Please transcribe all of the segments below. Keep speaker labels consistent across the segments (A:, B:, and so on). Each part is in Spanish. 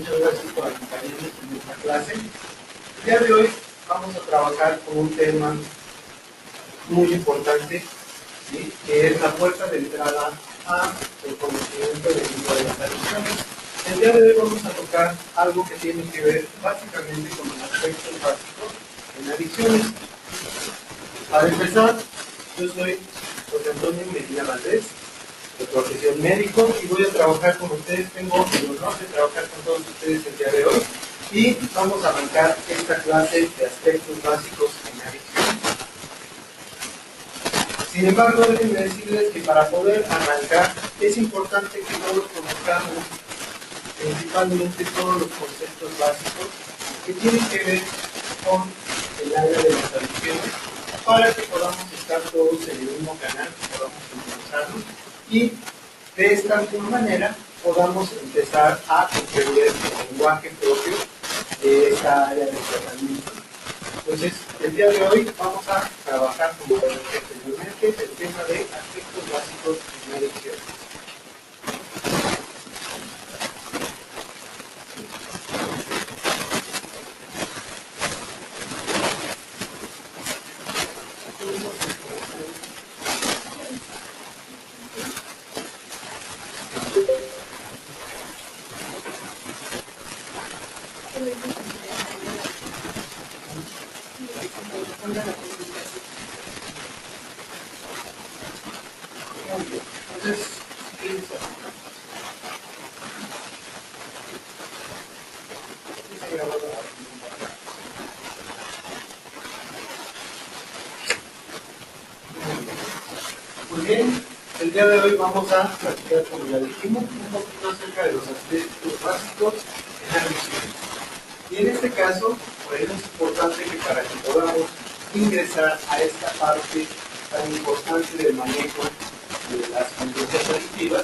A: muchas gracias por acompañarnos en esta clase. El día de hoy vamos a trabajar con un tema muy importante, ¿sí?, que es la puerta de entrada a el conocimiento del mundo de las adicciones. El día de hoy vamos a tocar algo que tiene que ver básicamente con los aspectos básicos en adicciones. Para empezar, yo soy José Antonio Medina Valdés, de profesión médico, y voy a trabajar con ustedes. Tengo el honor de trabajar con todos ustedes el día de hoy y vamos a arrancar esta clase de aspectos básicos en adicciones. Sin embargo, déjenme decirles que para poder arrancar es importante que todos conozcamos principalmente todos los conceptos básicos que tienen que ver con el área de las adicciones, para que podamos estar todos en el mismo canal, que podamos impulsarnos y de esta misma manera podamos empezar a comprender el lenguaje propio de esta área de tratamiento. Entonces, el día de hoy vamos a trabajar, como lo dije anteriormente, el tema de aspectos básicos en adicciones. Muy bien, el día de hoy vamos a platicar, como ya dijimos, un poquito acerca de los aspectos básicos en adicciones. Y en este caso, pues es importante que para que podamos ingresar a esta parte tan importante del manejo de las conductas adictivas,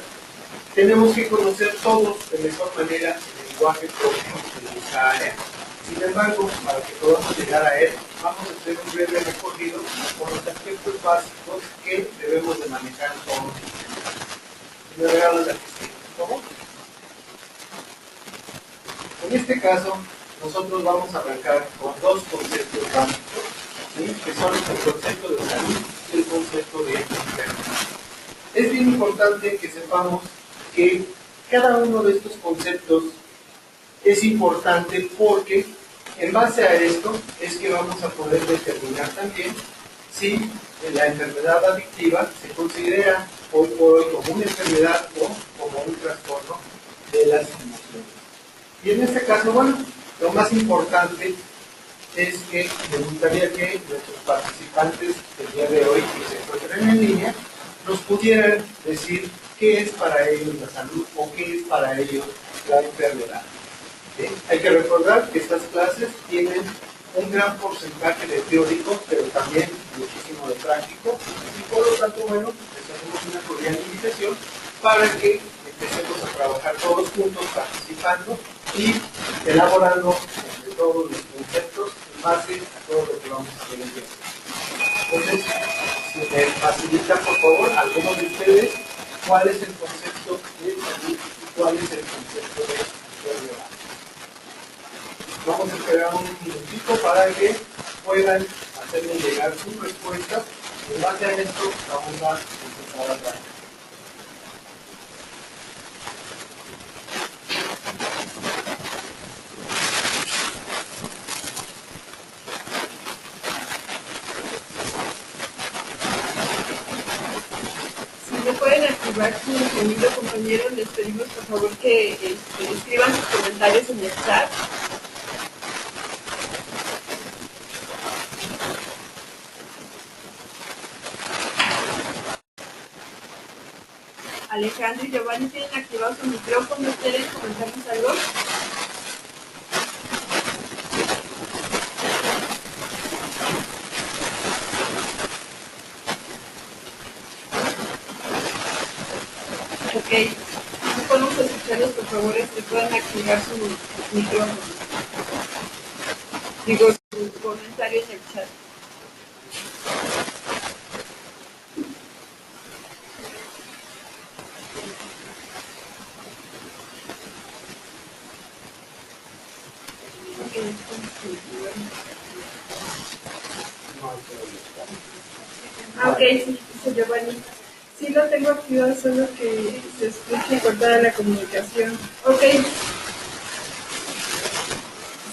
A: tenemos que conocer todos de mejor manera el lenguaje propio de esa área. Sin embargo, para que podamos llegar a él, vamos a hacer un breve recorrido por los aspectos básicos que debemos de manejar todos. ¿Cómo? En este caso, nosotros vamos a arrancar con dos conceptos básicos, ¿sí?, que son el concepto de salud y el concepto de enfermedad. Es bien importante que sepamos que cada uno de estos conceptos es importante porque en base a esto es que vamos a poder determinar también si la enfermedad adictiva se considera hoy por hoy como una enfermedad o como un trastorno de las emociones. Y en este caso, bueno, lo más importante es que me gustaría que nuestros participantes del día de hoy, que se encuentran en línea, nos pudieran decir qué es para ellos la salud o qué es para ellos la enfermedad. ¿Sí? Hay que recordar que estas clases tienen un gran porcentaje de teórico, pero también muchísimo de práctico, y por lo tanto, bueno, les hacemos una cordial invitación para que empecemos a trabajar todos juntos, participando y elaborando entre todos los conceptos en base a todo lo que vamos a ver el día. Entonces, si me facilitan, por favor, algunos de ustedes, cuál es el concepto de salud y cuál es el concepto de enfermedad. Vamos a esperar un minutito para que puedan hacernos llegar sus respuestas. En base a esto, vamos a empezar a trabajar.
B: Si pueden activar su sonido, compañeros, les pedimos por favor que escriban sus comentarios en el chat. Alejandro y Giovanni tienen activado su micrófono. ¿Quieren comentarnos algo? Ok, si podemos escucharlos, por favor, pueden activar su micrófono. Digo, su comentario en el chat. Ok, sí, dice Giovanni. Sí lo tengo activado, solo que se escucha cortada la comunicación. Ok.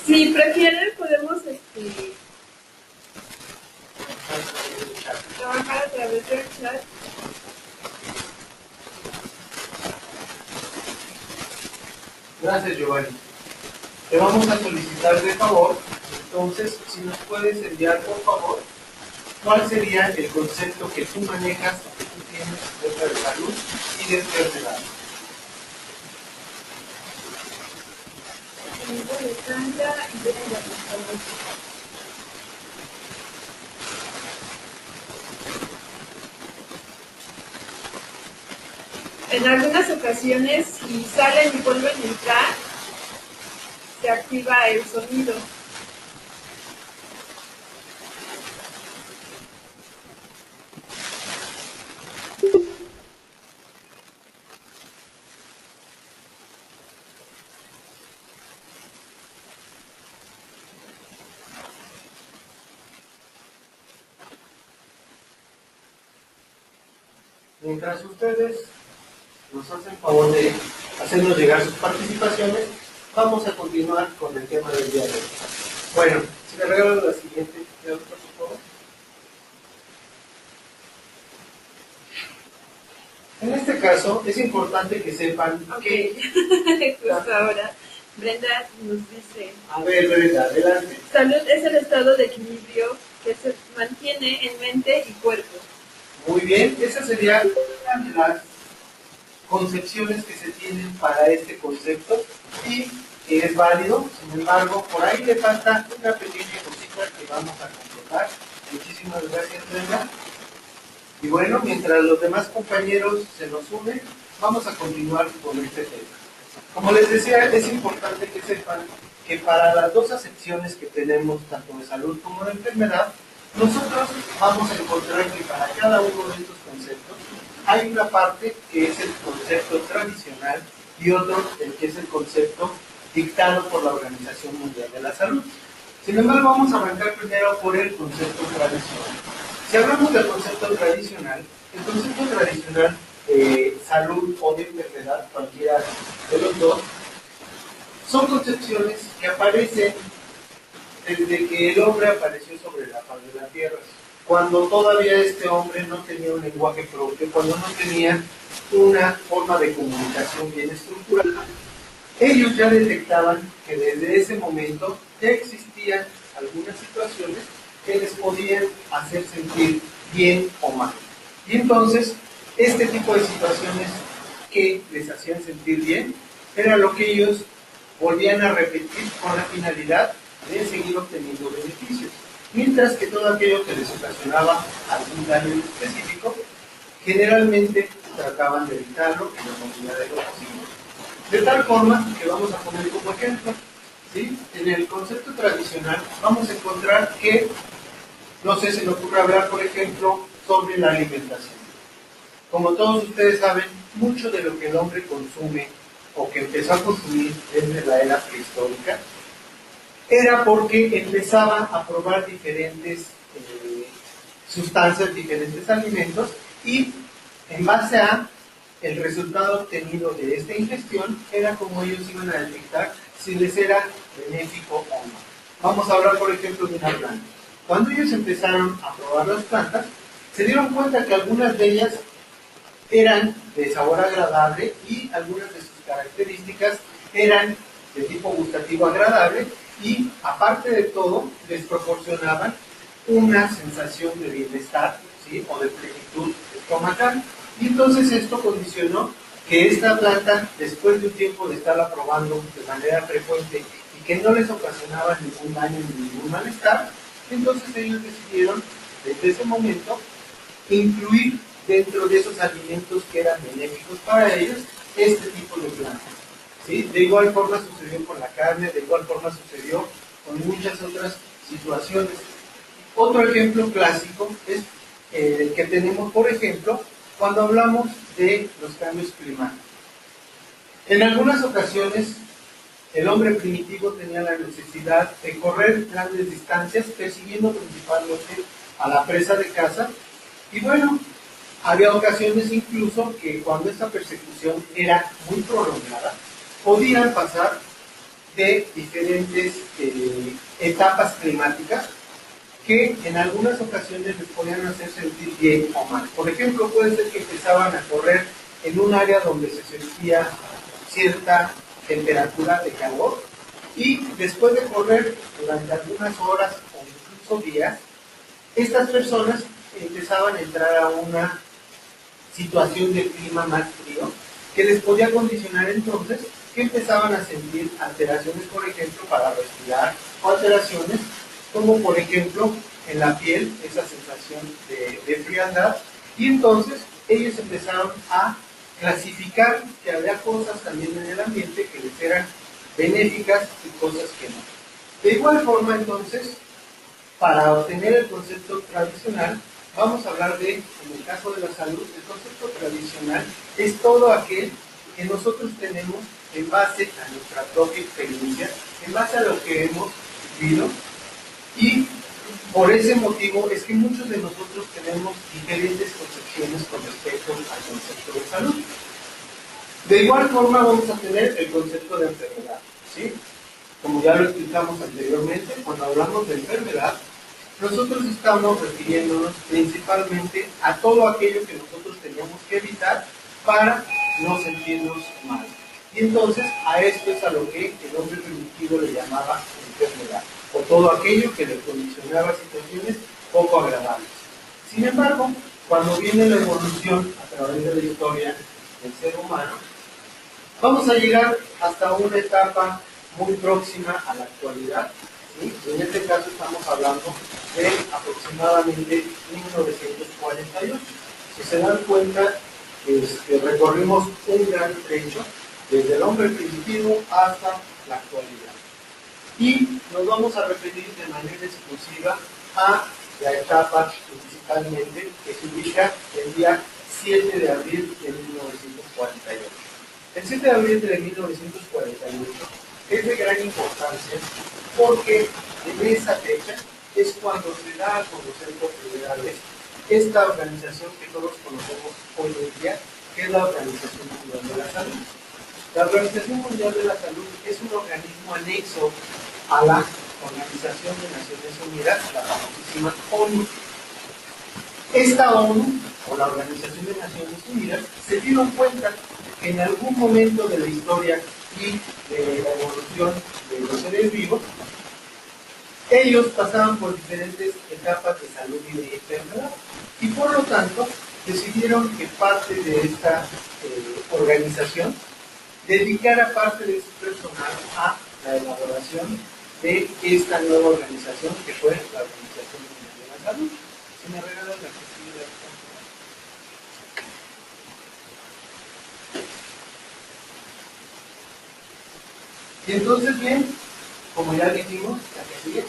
B: Si prefieren, podemos trabajar a través del chat.
A: Gracias, Giovanni. Te vamos a solicitar de favor, entonces, si nos puedes enviar, por favor, cuál sería el concepto que tú manejas o que tú tienes dentro de salud y de enfermedad.
B: En algunas ocasiones, si salen y vuelven a entrar, se activa el sonido.
A: Mientras ustedes nos hacen favor de hacernos llegar sus participaciones, vamos a continuar con el tema del día de hoy. Bueno, si me regalan la siguiente, por favor. En este caso, es importante que sepan que...
B: Justo ahora, Brenda nos dice...
A: A ver, Brenda, adelante.
B: Salud es el estado de equilibrio que se mantiene en mente y cuerpo.
A: Muy bien, esa sería una de las concepciones que se tienen para este concepto y que es válido. Sin embargo, por ahí le falta una pequeña cosita que vamos a completar. Muchísimas gracias, Brenda. Y bueno, mientras los demás compañeros se nos unen, vamos a continuar con este tema. Como les decía, es importante que sepan que para las dos acepciones que tenemos, tanto de salud como de enfermedad, nosotros vamos a encontrar que para cada uno de estos conceptos hay una parte que es el concepto tradicional y otro el que es el concepto dictado por la Organización Mundial de la Salud. Sin embargo, vamos a arrancar primero por el concepto tradicional. Si hablamos del concepto tradicional, el concepto tradicional de salud o de enfermedad, cualquiera de los dos, son concepciones que aparecen desde que el hombre apareció sobre la faz de la tierra, cuando todavía este hombre no tenía un lenguaje propio, cuando no tenía una forma de comunicación bien estructurada. Ellos ya detectaban que desde ese momento ya existían algunas situaciones que les podían hacer sentir bien o mal. Y entonces, este tipo de situaciones que les hacían sentir bien, era lo que ellos volvían a repetir con la finalidad de seguir obteniendo beneficios. Mientras que todo aquello que les ocasionaba algún daño específico, generalmente trataban de evitarlo en la medida de lo posible. De tal forma que vamos a poner como ejemplo, ¿sí? En el concepto tradicional vamos a encontrar que, no sé, se me ocurre hablar, por ejemplo, sobre la alimentación. Como todos ustedes saben, mucho de lo que el hombre consume o que empezó a consumir desde la era prehistórica era porque empezaba a probar diferentes sustancias, diferentes alimentos y en base a el resultado obtenido de esta ingestión era como ellos iban a detectar si les era benéfico o no. Vamos a hablar, por ejemplo, de una planta. Cuando ellos empezaron a probar las plantas, se dieron cuenta que algunas de ellas eran de sabor agradable y algunas de sus características eran de tipo gustativo agradable y, aparte de todo, les proporcionaban una sensación de bienestar, ¿sí? O de plenitud estomacal. Y entonces esto condicionó que esta planta, después de un tiempo de estarla probando de manera frecuente y que no les ocasionaba ningún daño ni ningún malestar, entonces ellos decidieron, desde ese momento, incluir dentro de esos alimentos que eran benéficos para ellos este tipo de plantas. ¿Sí? De igual forma sucedió con la carne, de igual forma sucedió con muchas otras situaciones. Otro ejemplo clásico es el que tenemos, por ejemplo, cuando hablamos de los cambios climáticos. En algunas ocasiones El hombre primitivo tenía la necesidad de correr grandes distancias, persiguiendo principalmente a la presa de caza. Y bueno, había ocasiones incluso que cuando esta persecución era muy prolongada, podían pasar de diferentes etapas climáticas que en algunas ocasiones les podían hacer sentir bien o mal. Por ejemplo, puede ser que empezaban a correr en un área donde se sentía cierta temperatura de calor y después de correr durante algunas horas o incluso días, estas personas empezaban a entrar a una situación de clima más frío que les podía condicionar entonces que empezaban a sentir alteraciones, por ejemplo, para respirar, o alteraciones como por ejemplo en la piel, esa sensación de frialdad, y entonces ellos empezaron a clasificar que había cosas también en el ambiente que les eran benéficas y cosas que no. De igual forma entonces, para obtener el concepto tradicional, vamos a hablar de, en el caso de la salud, el concepto tradicional es todo aquel que nosotros tenemos en base a nuestra propia experiencia, en base a lo que hemos vivido, y por ese motivo es que muchos de nosotros tenemos diferentes concepciones con respecto al concepto de salud. De igual forma vamos a tener el concepto de enfermedad, ¿sí? Como ya lo explicamos anteriormente, cuando hablamos de enfermedad, nosotros estamos refiriéndonos principalmente a todo aquello que nosotros teníamos que evitar para no sentirnos mal. Y entonces a esto es a lo que el hombre primitivo le llamaba enfermedad, o todo aquello que le condicionaba situaciones poco agradables. Sin embargo, cuando viene la evolución a través de la historia del ser humano, vamos a llegar hasta una etapa muy próxima a la actualidad, ¿sí? En este caso estamos hablando de aproximadamente 1948. Si se dan cuenta, recorrimos un gran trecho desde el hombre primitivo hasta la actualidad. Y nos vamos a referir de manera exclusiva a la etapa principalmente que se ubica el día 7 de abril de 1948. El 7 de abril de 1948 es de gran importancia porque en esa fecha es cuando se da a conocer por primera vez esta organización que todos conocemos hoy en día, que es la Organización Mundial de la Salud. La Organización Mundial de la Salud es un organismo anexo a la Organización de Naciones Unidas, la famosísima ONU. Esta ONU, o la Organización de Naciones Unidas, se dieron cuenta que en algún momento de la historia y de la evolución de los seres vivos, ellos pasaban por diferentes etapas de salud y de enfermedad, y por lo tanto decidieron que parte de esta organización dedicara parte de su personal a la elaboración de esta nueva organización que fue la Organización Mundial de la Salud. Si me regalan la posibilidad de y entonces, bien, como ya dijimos, la que sigue.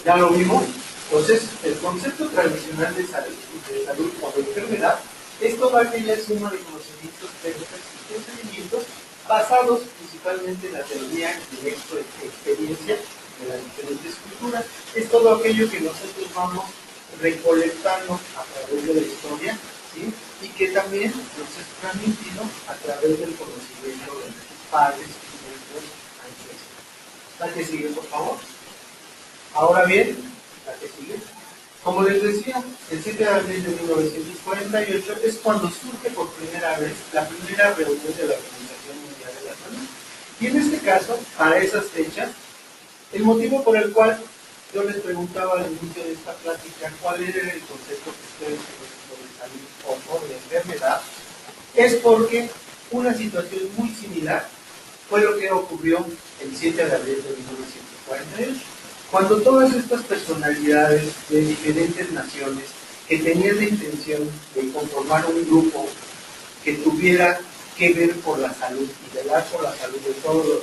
A: Ya lo vimos. Entonces, el concepto tradicional de salud o de enfermedad es toda aquella suma de conocimientos, técnicas y procedimientos basados principalmente en la teoría y la experiencia de las diferentes culturas. Es todo aquello que nosotros vamos recolectando a través de la historia, ¿sí? Y que también nos es transmitido a través del conocimiento de nuestros padres y nuestros ancestros. La que sigue, por favor. Ahora bien, la que sigue. Como les decía, el 7 de abril de 1948 es cuando surge por primera vez la primera reunión de la Organización Mundial de la Salud. Y en este caso, para esas fechas, el motivo por el cual yo les preguntaba al inicio de esta plática cuál era el concepto que ustedes conocen sobre salud o sobre enfermedad, es porque una situación muy similar fue lo que ocurrió el 7 de abril de 1948. Cuando todas estas personalidades de diferentes naciones que tenían la intención de conformar un grupo que tuviera que ver por la salud y velar por la salud de todos los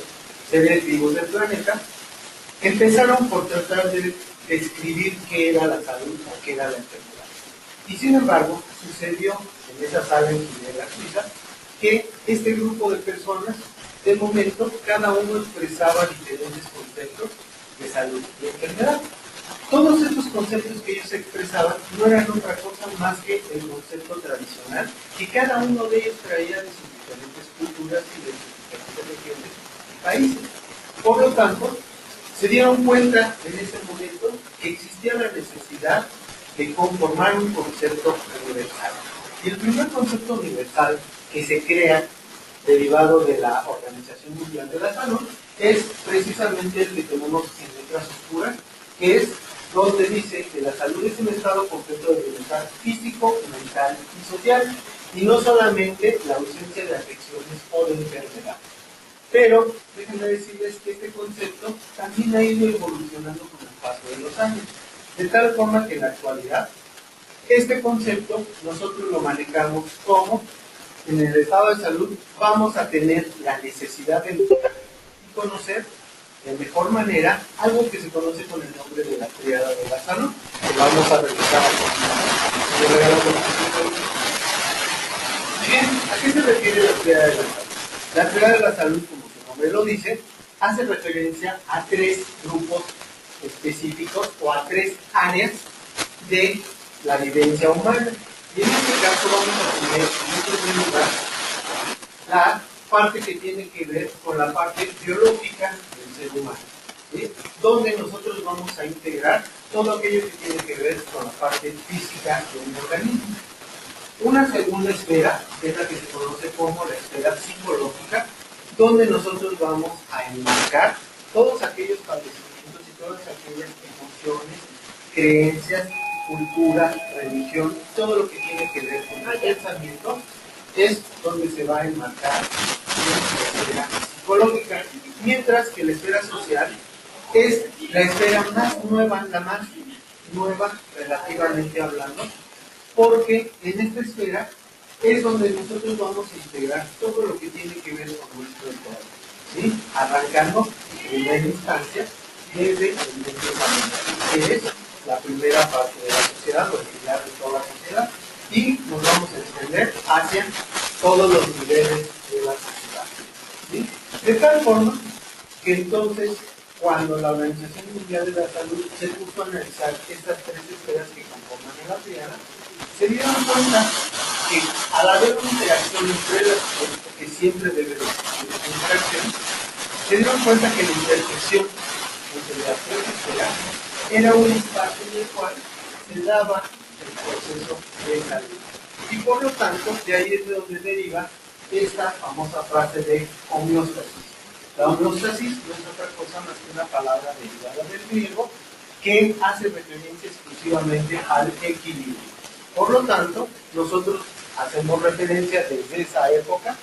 A: seres vivos del planeta, empezaron por tratar de describir qué era la salud o qué era la enfermedad. Y sin embargo, sucedió en esa sala en Ginebra, Suiza, que este grupo de personas, de momento, cada uno expresaba diferentes conceptos de salud y enfermedad. Todos estos conceptos que ellos expresaban no eran otra cosa más que el concepto tradicional que cada uno de ellos traía de sus diferentes culturas y de sus diferentes regiones y países. Por lo tanto, se dieron cuenta en ese momento que existía la necesidad de conformar un concepto universal. Y el primer concepto universal que se crea derivado de la Organización Mundial de la Salud es precisamente el que tenemos en letras oscuras, que es donde dice que la salud es un estado completo de bienestar físico, mental y social, y no solamente la ausencia de afecciones o de enfermedad. Pero déjenme decirles que este concepto también ha ido evolucionando con el paso de los años, de tal forma que en la actualidad este concepto nosotros lo manejamos como en el estado de salud vamos a tener la necesidad de conocer de mejor manera algo que se conoce con el nombre de la triada de la salud, que vamos a revisar a continuación. Bien, ¿a qué se refiere la triada de la salud? La triada de la salud, como su nombre lo dice, hace referencia a tres grupos específicos o a tres áreas de la vivencia humana. Y en este caso vamos a tener en primer lugar la parte que tiene que ver con la parte biológica del ser humano, ¿sí? Donde nosotros vamos a integrar todo aquello que tiene que ver con la parte física de un organismo. Una segunda esfera es la que se conoce como la esfera psicológica, donde nosotros vamos a enmarcar todos aquellos padecimientos y todas aquellas emociones, creencias, cultura, religión, todo lo que tiene que ver con el pensamiento, es donde se va a enmarcar la esfera psicológica, mientras que la esfera social es la esfera más nueva, la más nueva relativamente hablando, porque en esta esfera es donde nosotros vamos a integrar todo lo que tiene que ver con nuestro entorno, ¿sí? Arrancando en primera instancia desde el medio familiar, que es la primera parte de la sociedad, o el pilar de toda la sociedad, y nos vamos a extender hacia todos los niveles de la sociedad, ¿sí? De tal forma que entonces, cuando la Organización Mundial de la Salud se puso a analizar estas tres esferas que conforman la triada, se dieron cuenta que al haber una interacción entre las tres, porque siempre debe de existir una interacción, se dieron cuenta que la intersección entre las tres esferas era un espacio en el cual se daba el proceso de salud. Y por lo tanto, de ahí es de donde deriva esta famosa frase de homeostasis. La homeostasis no es otra cosa más que una palabra derivada del griego que hace referencia exclusivamente al equilibrio. Por lo tanto, nosotros hacemos referencia desde esa época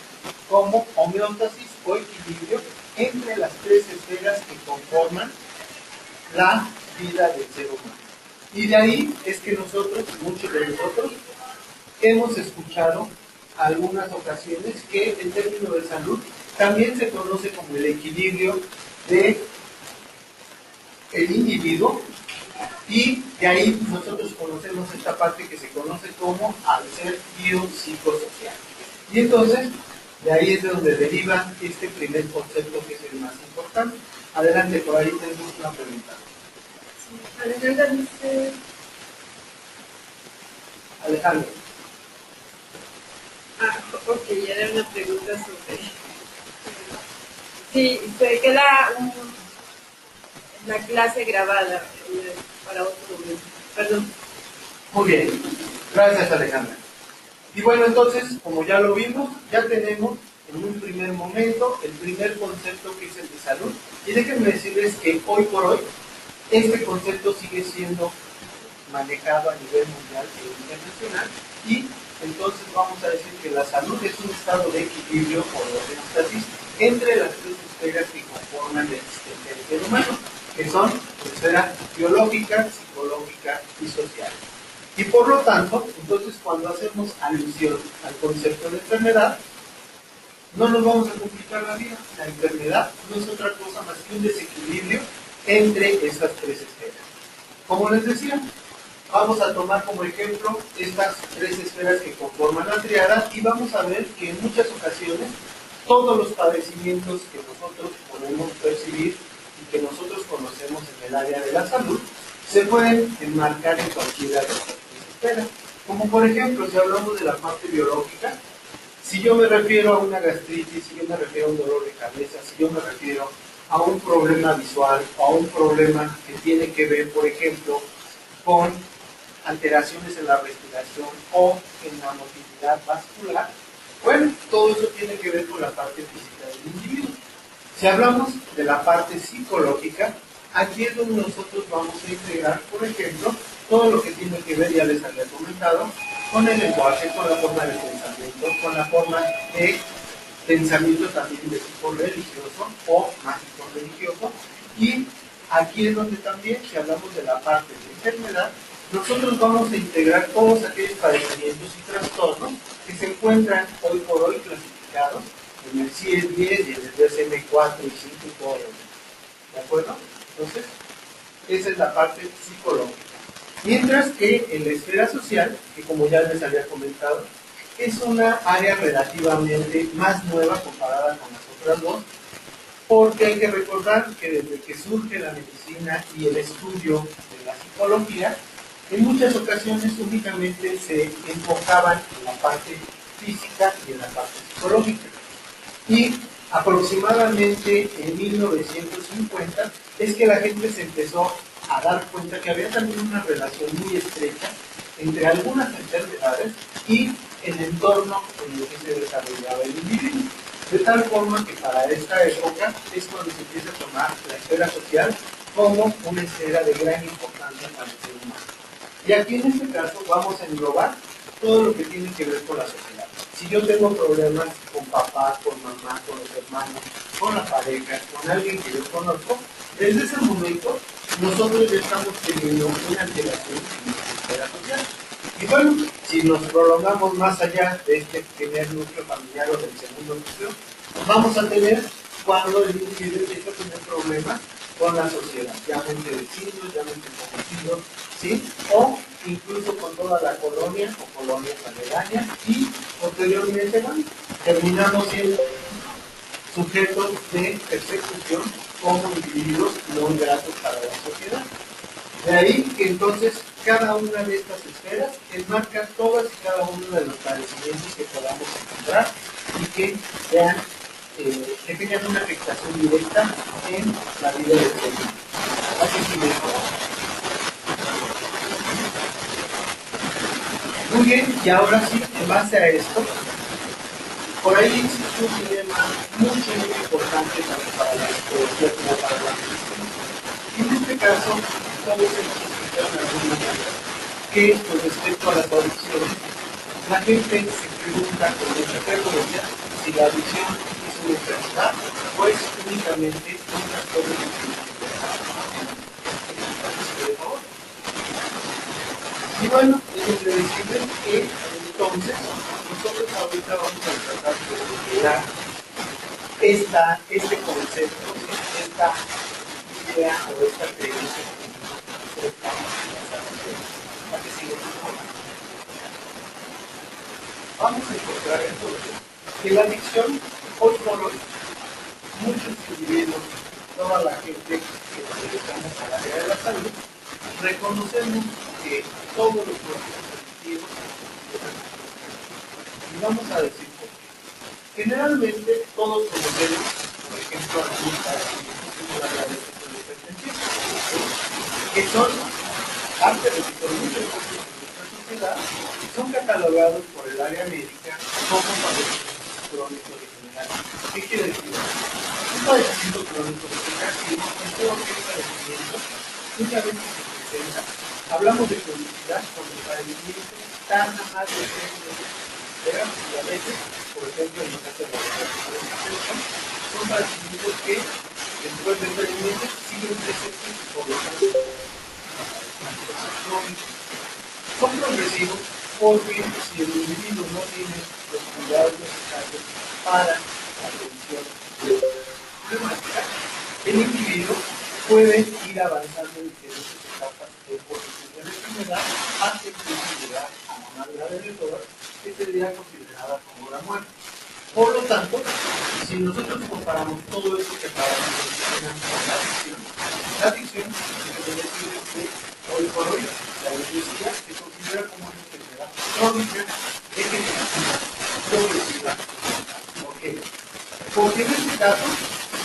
A: como homeostasis o equilibrio entre las tres esferas que conforman la vida del ser humano. Y de ahí es que nosotros, muchos de nosotros, hemos escuchado algunas ocasiones que en términos de salud también se conoce como el equilibrio de el individuo, y de ahí nosotros conocemos esta parte que se conoce como al ser biopsicosocial. Y entonces, de ahí es de donde deriva este primer concepto que es el más importante. Adelante, por ahí tenemos una pregunta.
B: Sí, Alejandra dice...
A: Alejandro.
B: Ok, era una pregunta sobre... Sí, se queda la clase grabada para otro momento. Perdón.
A: Muy bien, gracias Alejandra. Y bueno, entonces, como ya lo vimos, ya tenemos en un primer momento el primer concepto que es el de salud. Y déjenme decirles que hoy por hoy, este concepto sigue siendo manejado a nivel mundial e internacional, y entonces vamos a decir que la salud es un estado de equilibrio o de homeostasis entre las tres esferas que conforman la existencia del ser humano, que son la esfera biológica, psicológica y social. Y por lo tanto, entonces cuando hacemos alusión al concepto de enfermedad, no nos vamos a complicar la vida. La enfermedad no es otra cosa más que un desequilibrio entre estas tres esferas. Como les decía, Vamos a tomar como ejemplo estas tres esferas que conforman la triada y vamos a ver que en muchas ocasiones todos los padecimientos que nosotros podemos percibir y que nosotros conocemos en el área de la salud se pueden enmarcar en cualquiera de estas tres esferas. Como por ejemplo, si hablamos de la parte biológica, si yo me refiero a una gastritis, si yo me refiero a un dolor de cabeza, si yo me refiero a un problema visual o a un problema que tiene que ver, por ejemplo, con alteraciones en la respiración o en la motilidad vascular, bueno, todo eso tiene que ver con la parte física del individuo. Si hablamos de la parte psicológica, aquí es donde nosotros vamos a integrar, por ejemplo, todo lo que tiene que ver, ya les había comentado, con el lenguaje, con la forma de pensamiento, con la forma de pensamiento también de tipo religioso o mágico religioso. Y aquí es donde también, si hablamos de la parte de enfermedad, nosotros vamos a integrar todos aquellos padecimientos y trastornos que se encuentran hoy por hoy clasificados en el CIE-10 y en el DSM-4 y 5 y todo lo demás. ¿De acuerdo? Entonces, esa es la parte psicológica. Mientras que en la esfera social, que como ya les había comentado, es una área relativamente más nueva comparada con las otras dos, porque hay que recordar que desde que surge la medicina y el estudio de la psicología, en muchas ocasiones únicamente se enfocaban en la parte física y en la parte psicológica. Y aproximadamente en 1950 es que la gente se empezó a dar cuenta que había también una relación muy estrecha entre algunas enfermedades y el entorno en el que se desarrollaba el individuo. De tal forma que para esta época es cuando se empieza a tomar la esfera social como una esfera de gran importancia para el ser humano. Y aquí en este caso vamos a englobar todo lo que tiene que ver con la sociedad. Si yo tengo problemas con papá, con mamá, con los hermanos, con la pareja, con alguien que yo conozco, desde ese momento nosotros ya estamos teniendo una alteración en nuestra esfera social. Y bueno, si nos prolongamos más allá de este primer núcleo familiar o del segundo núcleo, vamos a tener cuando el individuo empieza a tener problemas con la sociedad, llámense vecinos, llámense conocidos, ¿sí? O incluso con toda la colonia o colonias aledañas y posteriormente, bueno, terminamos siendo sujetos de persecución como individuos no gratos para la sociedad. De ahí que entonces cada una de estas esferas enmarca todas y cada uno de los padecimientos que podamos encontrar y que sean, que tengan una afectación directa en la vida del ser humano. Así que, muy bien, y ahora sí, en base a esto, por ahí existe un dilema muy importante tanto para la psicología como para la medicina. En este caso, todos hemos escuchado en algún momento que con respecto a las adicciones, la gente se pregunta con mucha frecuencia si la adicción es una enfermedad o es únicamente un trastorno mental. Y bueno, déjenme decirles que entonces nosotros ahorita vamos a tratar de explicar este concepto, esta idea o esta creencia para que siga. Vamos a encontrar entonces que la adicción, hoy por hoy, muchos individuos, toda la gente que nos dedicamos al área de la salud, reconocemos que todos los procesos adictivos y vamos a decir por qué. Generalmente todos conocemos, por ejemplo, algunos padecimientos como la diabetes o la hipertensión, que son parte de los muchos de nuestra sociedad, son catalogados por el área médica como padecimientos crónicos degenerativos. ¿Qué quiere decir? Un padecimiento crónico degenerativo es todo aquel padecimiento muchas veces se presenta. Hablamos de cronicidad cuando el padecimiento tarda más de 3 meses. Y a veces, por ejemplo, en el caso de la hipertensión, son padecimientos que después de 3 meses siguen presentes y por lo tanto son progresivos porque si el individuo no tiene los cuidados necesarios para la atención problemática, el individuo puede ir avanzando en diferentes etapas de posición de la enfermedad enfermedad hasta incluso llegar a la madurez de todas, que sería considerada como la muerte. Por lo tanto, si nosotros comparamos todo eso que acabamos de mencionar con la adicción se puede decir que hoy por hoy la obesidad se considera como una enfermedad crónica degenerativa progresiva. ¿Por qué? Porque en este caso,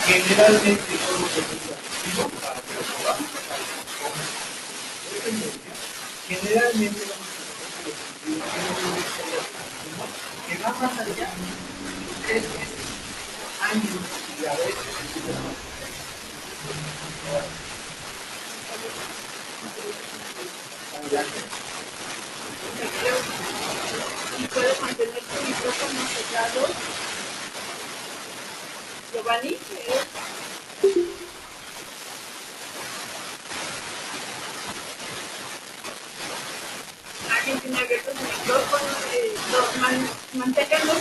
A: generalmente son los efectos adictivos para que lo podamos tratar como dependencia, generalmente vamos a tener que los sentidos que va más allá de 3 meses, años y a veces
B: y puedes mantener tu micrófono cerrado. Giovanni, alguien tiene abierto su micrófono, manténganos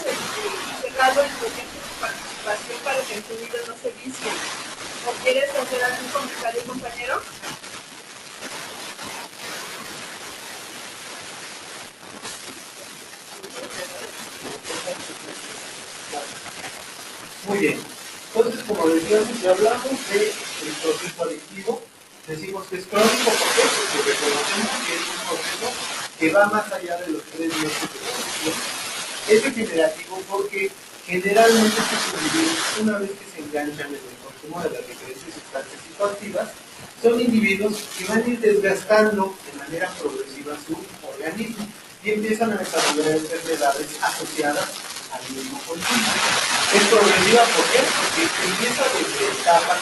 B: cerrado en lo que es su participación para que el sonido no se vicie. ¿O quieres hacer algún comentario, compañero?
A: Muy bien. Entonces, como decíamos, ya hablamos del proceso adictivo. Decimos que es crónico, ¿por qué? Porque reconocemos que es un proceso que va más allá de los 3 meses de adicción. Es degenerativo porque generalmente estos individuos, una vez que se enganchan en el consumo de las diferentes sustancias psicoactivas, son individuos que van a ir desgastando de manera progresiva su organismo y empiezan a desarrollar enfermedades asociadas al mismo consumo. Es progresiva, ¿por qué? Porque empieza desde etapas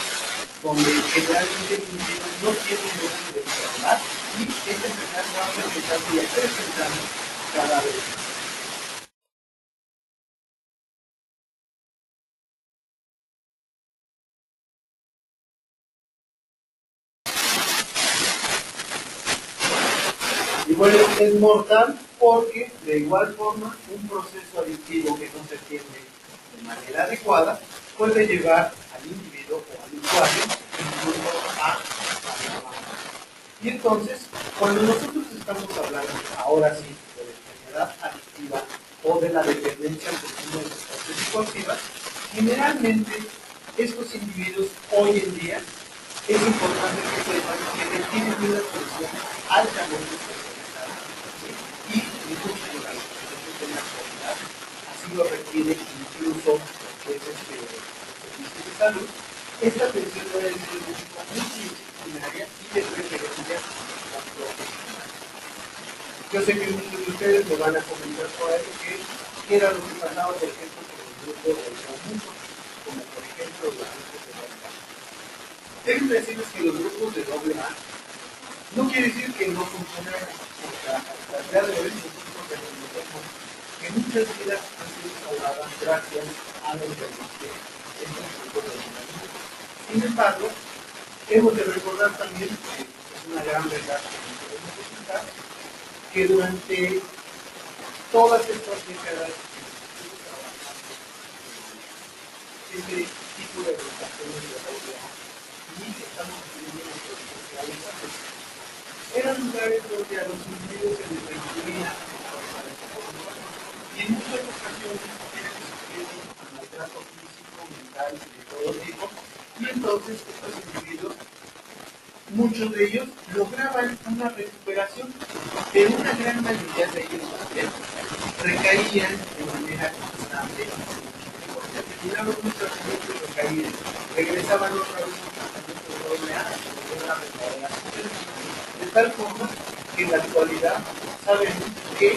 A: donde generalmente el individuo no tiene ganas de enfermar y esta enfermedad va a presentarse y acrecentarse cada vez. Igual es mortal porque de igual forma un proceso adictivo que no se atiende de manera adecuada puede llevar al individuo o al usuario incluso a la muerte. Y entonces, cuando nosotros estamos hablando ahora sí de la enfermedad adictiva o de la dependencia al consumo de sustancias psicoactivas, generalmente estos individuos hoy en día es importante que sepan que requieren una atención altamente especializada, ¿sí? Y mucha de la actualidad así lo requiere incluso pues, servicios de salud. Esta atención debe ser multidisciplinaria y de preferencia profesional. Yo sé que muchos de ustedes me van a comentar por ahí que era lo que pasaba, por ejemplo, con el grupo del conjunto, como por ejemplo los grupos de AA. Déjenme decirles que los grupos de AA no quiere decir que no funcionaran, porque hasta el día de hoy nosotros reconocemos que muchas vidas han sido salvadas gracias a la intervención de estos grupos de AA. Sin embargo, hemos de recordar también que es una gran verdad que no podemos ocultar, que durante todas estas décadas este tipo de agrupaciones de autoridad y estamos viviendo en los sociales eran lugares donde a los individuos se les recibía y en muchas ocasiones eran sujetos a maltrato físico, mental y de todo tipo, y entonces estos individuos, muchos de ellos lograban una recuperación, pero una gran mayoría de ellos también recaían de manera constante. Porque terminaron un tratamiento y recaían, regresaban otra vez a un tratamiento de doble A, una verdadera superación. De tal forma que en la actualidad sabemos que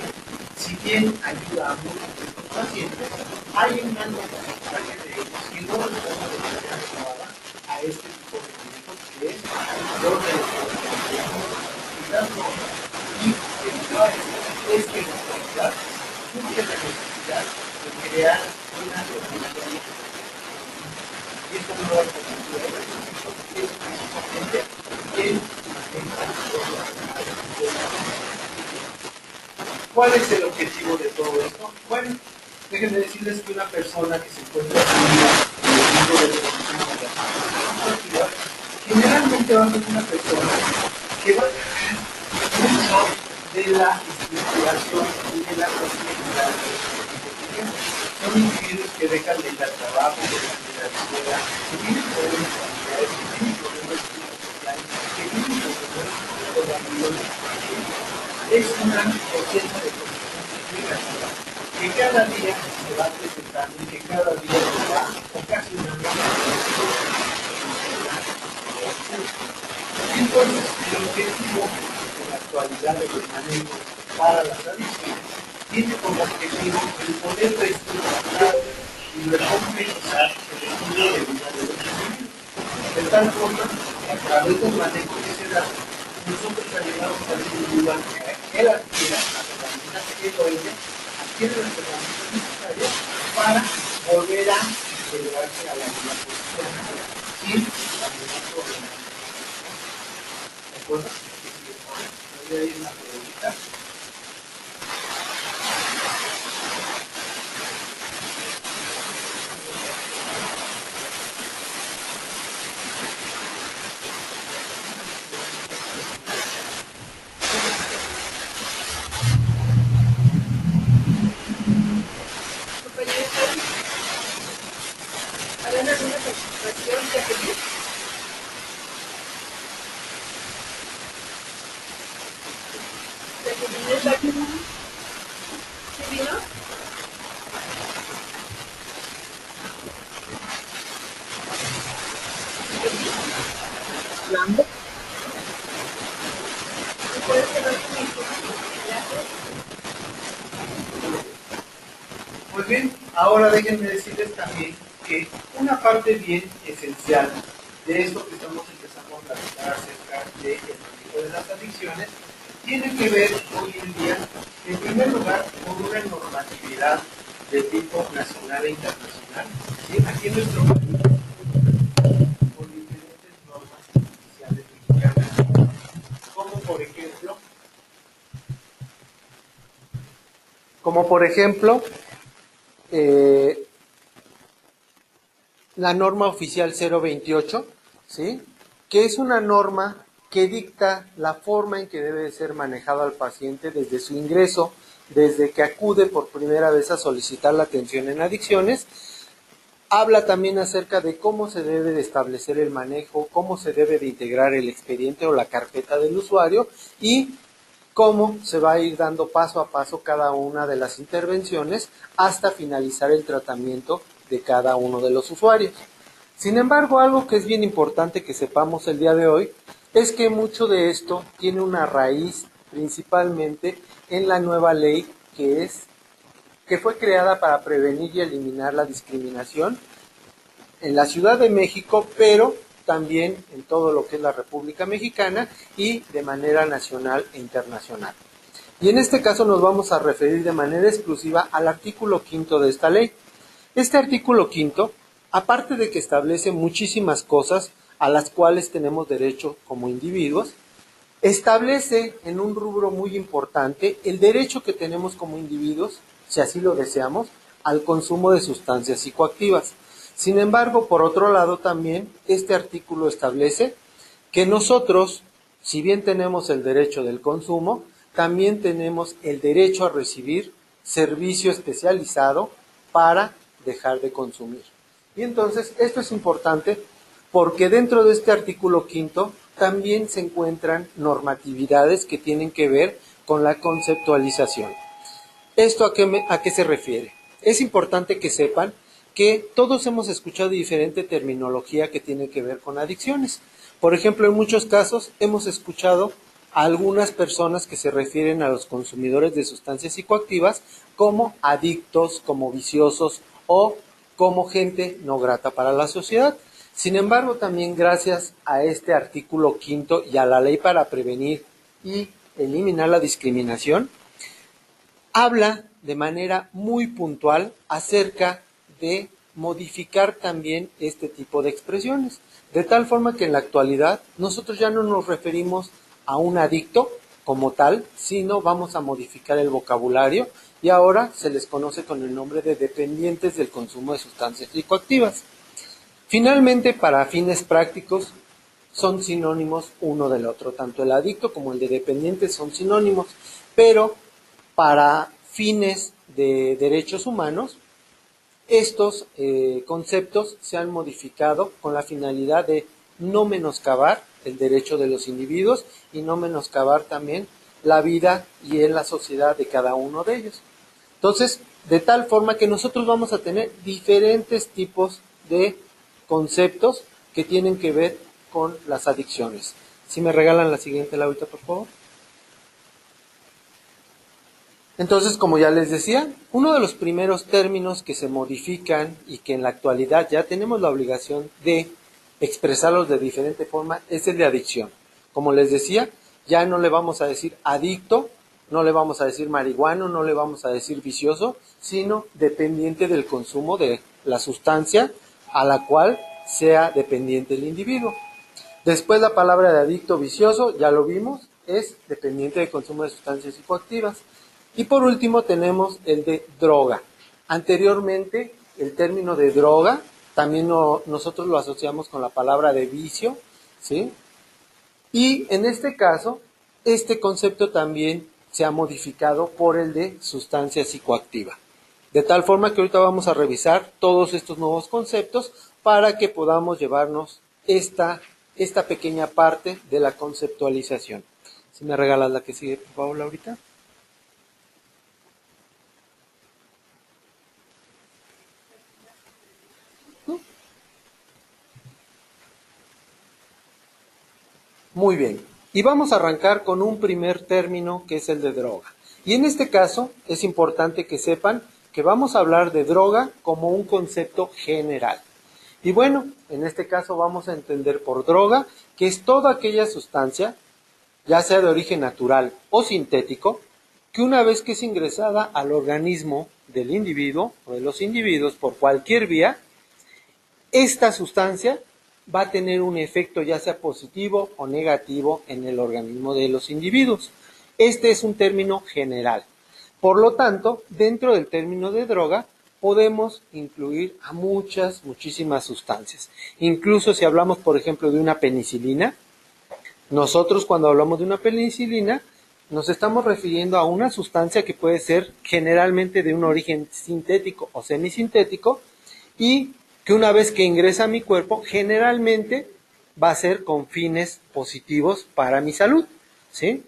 A: si bien ayuda a muchos de estos pacientes, hay un gran porcentaje de ellos que no responden de manera adecuada a este tipo de médicos que es lo de la y evitar esta necesidad, surge la necesidad de crear una organización y esta nueva cultura de recursos es principalmente en ¿cuál es el objetivo de todo esto? Bueno, déjenme decirles que una persona que se encuentra en el mundo de la generalmente va a ser una persona que va a tener mucha sino de la estructuración y de la complejidad de los individuos. Son individuos que dejan de ir al trabajo, dejan de ir a la escuela, que tienen problemas familiares, que tienen problemas sociales, que tienen problemas con la violencia. Es una ausencia de condición negativa que cada día se va presentando y que cada día se va ocasionando. Entonces, el objetivo de la actualidad de los manejos para las adicciones tiene como objetivo el poder reestructurar y recomenzar el estilo de vida de los individuos. De tal forma, a través del manejo que se da, nosotros ayudamos al individuo a que él adquiera las herramientas que ella adquiere las herramientas necesarias para volver a elevarse a la vida positiva sin la menor problemática. ¿De acuerdo? Voy a ir a una pregunta.
B: ¿Harán alguna participación de pedir? ¿De que está aquí? ¿Sí vino?
C: Hablando.
B: ¿Ustedes que no tienen clases?
A: Pues bien, ahora déjenme decirles también que una parte bien esencial de esto que estamos empezando a platicar acerca del manejo de las adicciones tiene que ver hoy en día, en primer lugar, con una normatividad de tipo nacional e internacional. ¿Sí? Aquí en nuestro país, con diferentes normas oficiales mexicanas, como por ejemplo, la norma oficial 028, ¿sí? Que es una norma que dicta la forma en que debe de ser manejado al paciente desde su ingreso, desde que acude por primera vez a solicitar la atención en adicciones. Habla también acerca de cómo se debe de establecer el manejo, cómo se debe de integrar el expediente o la carpeta del usuario y cómo se va a ir dando paso a paso cada una de las intervenciones hasta finalizar el tratamiento de cada uno de los usuarios. Sin embargo, algo que es bien importante que sepamos el día de hoy es que mucho de esto tiene una raíz principalmente en la nueva ley que fue creada para prevenir y eliminar la discriminación en la Ciudad de México, pero también en todo lo que es la República Mexicana y de manera nacional e internacional. Y en este caso nos vamos a referir de manera exclusiva al artículo 5 de esta ley. Este artículo 5, aparte de que establece muchísimas cosas a las cuales tenemos derecho como individuos, establece en un rubro muy importante el derecho que tenemos como individuos, si así lo deseamos, al consumo de sustancias psicoactivas. Sin embargo, por otro lado también, este artículo establece que nosotros, si bien tenemos el derecho del consumo, también tenemos el derecho a recibir servicio especializado para dejar de consumir. Y entonces, esto es importante porque dentro de este artículo 5 también se encuentran normatividades que tienen que ver con la conceptualización. ¿Esto a qué se refiere? Es importante que sepan que todos hemos escuchado diferente terminología que tiene que ver con adicciones. Por ejemplo, en muchos casos hemos escuchado a algunas personas que se refieren a los consumidores de sustancias psicoactivas como adictos, como viciosos o como gente no grata para la sociedad. Sin embargo, también gracias a este artículo 5 y a la ley para prevenir y eliminar la discriminación, habla de manera muy puntual acerca de modificar también este tipo de expresiones, de tal forma que en la actualidad nosotros ya no nos referimos a un adicto como tal, sino vamos a modificar el vocabulario y ahora se les conoce con el nombre de dependientes del consumo de sustancias psicoactivas. Finalmente, para fines prácticos, son sinónimos uno del otro. Tanto el adicto como el de dependiente son sinónimos, pero para fines de derechos humanos, estos conceptos se han modificado con la finalidad de no menoscabar el derecho de los individuos y no menoscabar también la vida y en la sociedad de cada uno de ellos. Entonces, de tal forma que nosotros vamos a tener diferentes tipos de conceptos que tienen que ver con las adicciones. Si me regalan la siguiente, Laurita, por favor. Entonces, como ya les decía, uno de los primeros términos que se modifican y que en la actualidad ya tenemos la obligación de expresarlos de diferente forma es el de adicción. Como les decía, ya no le vamos a decir adicto, no le vamos a decir marihuano, no le vamos a decir vicioso, sino dependiente del consumo de la sustancia a la cual sea dependiente el individuo. Después la palabra de adicto vicioso, ya lo vimos, es dependiente del consumo de sustancias psicoactivas. Y por último tenemos el de droga. Anteriormente el término de droga también nosotros lo asociamos con la palabra de vicio, ¿sí? Y en este caso, este concepto también se ha modificado por el de sustancia psicoactiva. De tal forma que ahorita vamos a revisar todos estos nuevos conceptos para que podamos llevarnos esta pequeña parte de la conceptualización. Si me regalas la que sigue, por favor, Laurita. Muy bien, y vamos a arrancar con un primer término que es el de droga. Y en este caso es importante que sepan que vamos a hablar de droga como un concepto general. Y bueno, en este caso vamos a entender por droga que es toda aquella sustancia, ya sea de origen natural o sintético, que una vez que es ingresada al organismo del individuo o de los individuos por cualquier vía, esta sustancia va a tener un efecto ya sea positivo o negativo en el organismo de los individuos. Este es un término general. Por lo tanto, dentro del término de droga podemos incluir a muchísimas sustancias. Incluso si hablamos, por ejemplo, de una penicilina, nosotros cuando hablamos de una penicilina nos estamos refiriendo a una sustancia que puede ser generalmente de un origen sintético o semisintético y que una vez que ingresa a mi cuerpo, generalmente va a ser con fines positivos para mi salud, ¿sí?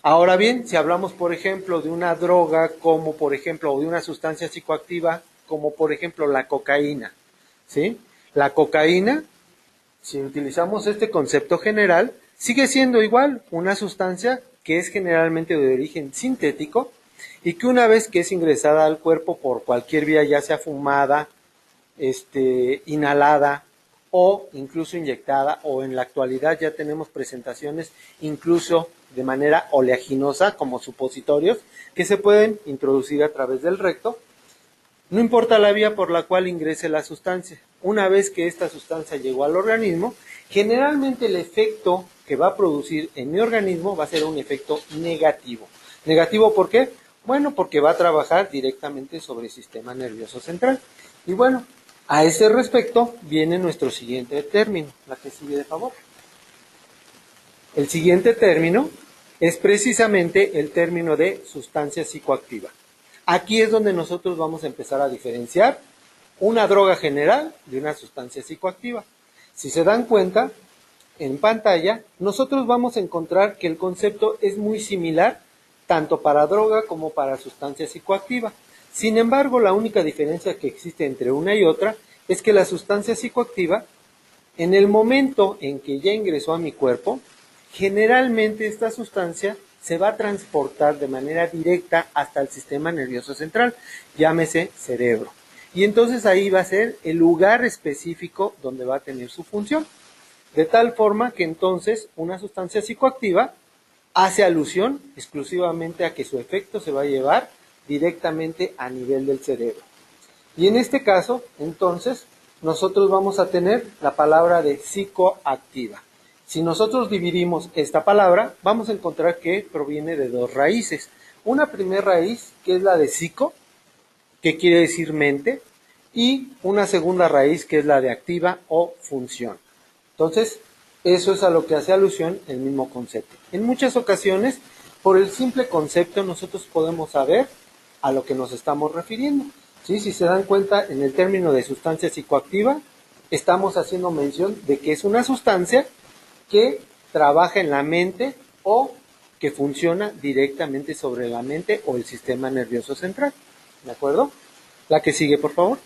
A: Ahora bien, si hablamos, por ejemplo, de una droga como, por ejemplo, o de una sustancia psicoactiva, como por ejemplo la cocaína, ¿sí? La cocaína, si utilizamos este concepto general, sigue siendo igual una sustancia que es generalmente de origen sintético y que una vez que es ingresada al cuerpo por cualquier vía, ya sea fumada, inhalada o incluso inyectada, o en la actualidad ya tenemos presentaciones incluso de manera oleaginosa como supositorios que se pueden introducir a través del recto. No importa la vía por la cual ingrese la sustancia, una vez que esta sustancia llegó al organismo, generalmente el efecto que va a producir en mi organismo va a ser un efecto negativo. ¿Negativo por qué? Bueno, porque va a trabajar directamente sobre el sistema nervioso central. Y bueno, a ese respecto viene nuestro siguiente término, la que sigue de favor. El siguiente término es precisamente el término de sustancia psicoactiva. Aquí es donde nosotros vamos a empezar a diferenciar una droga general de una sustancia psicoactiva. Si se dan cuenta, en pantalla, nosotros vamos a encontrar que el concepto es muy similar tanto para droga como para sustancia psicoactiva. Sin embargo, la única diferencia que existe entre una y otra es que la sustancia psicoactiva, en el momento en que ya ingresó a mi cuerpo, generalmente esta sustancia se va a transportar de manera directa hasta el sistema nervioso central, llámese cerebro. Y entonces ahí va a ser el lugar específico donde va a tener su función. De tal forma que entonces una sustancia psicoactiva hace alusión exclusivamente a que su efecto se va a llevar directamente a nivel del cerebro. Y en este caso, entonces, nosotros vamos a tener la palabra de psicoactiva. Si nosotros dividimos esta palabra, vamos a encontrar que proviene de dos raíces. Una primera raíz, que es la de psico, que quiere decir mente, y una segunda raíz, que es la de activa o función. Entonces, Eso es a lo que hace alusión el mismo concepto. En muchas ocasiones, por el simple concepto, nosotros podemos saber a lo que nos estamos refiriendo. ¿Sí? Si se dan cuenta, en el término de sustancia psicoactiva, estamos haciendo mención de que es una sustancia que trabaja en la mente o que funciona directamente sobre la mente o el sistema nervioso central. ¿De acuerdo? La que sigue, por favor.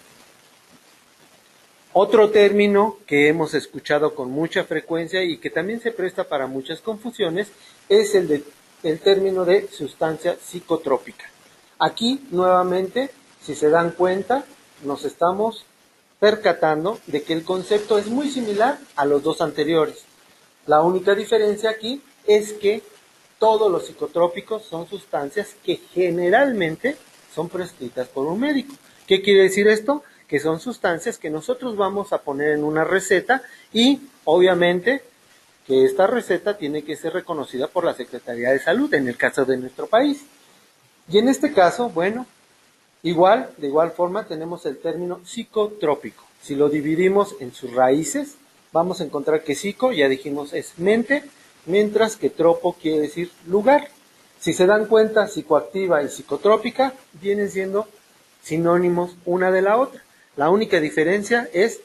A: Otro término que hemos escuchado con mucha frecuencia y que también se presta para muchas confusiones es el término de sustancia psicotrópica. Aquí, nuevamente, si se dan cuenta, nos estamos percatando de que el concepto es muy similar a los dos anteriores. La única diferencia aquí es que todos los psicotrópicos son sustancias que generalmente son prescritas por un médico. ¿Qué quiere decir esto? Que son sustancias que nosotros vamos a poner en una receta y, obviamente, que esta receta tiene que ser reconocida por la Secretaría de Salud, en el caso de nuestro país. Y en este caso, bueno, de igual forma tenemos el término psicotrópico. Si lo dividimos en sus raíces, vamos a encontrar que psico, ya dijimos, es mente, mientras que tropo quiere decir lugar. Si se dan cuenta, psicoactiva y psicotrópica vienen siendo sinónimos una de la otra. La única diferencia es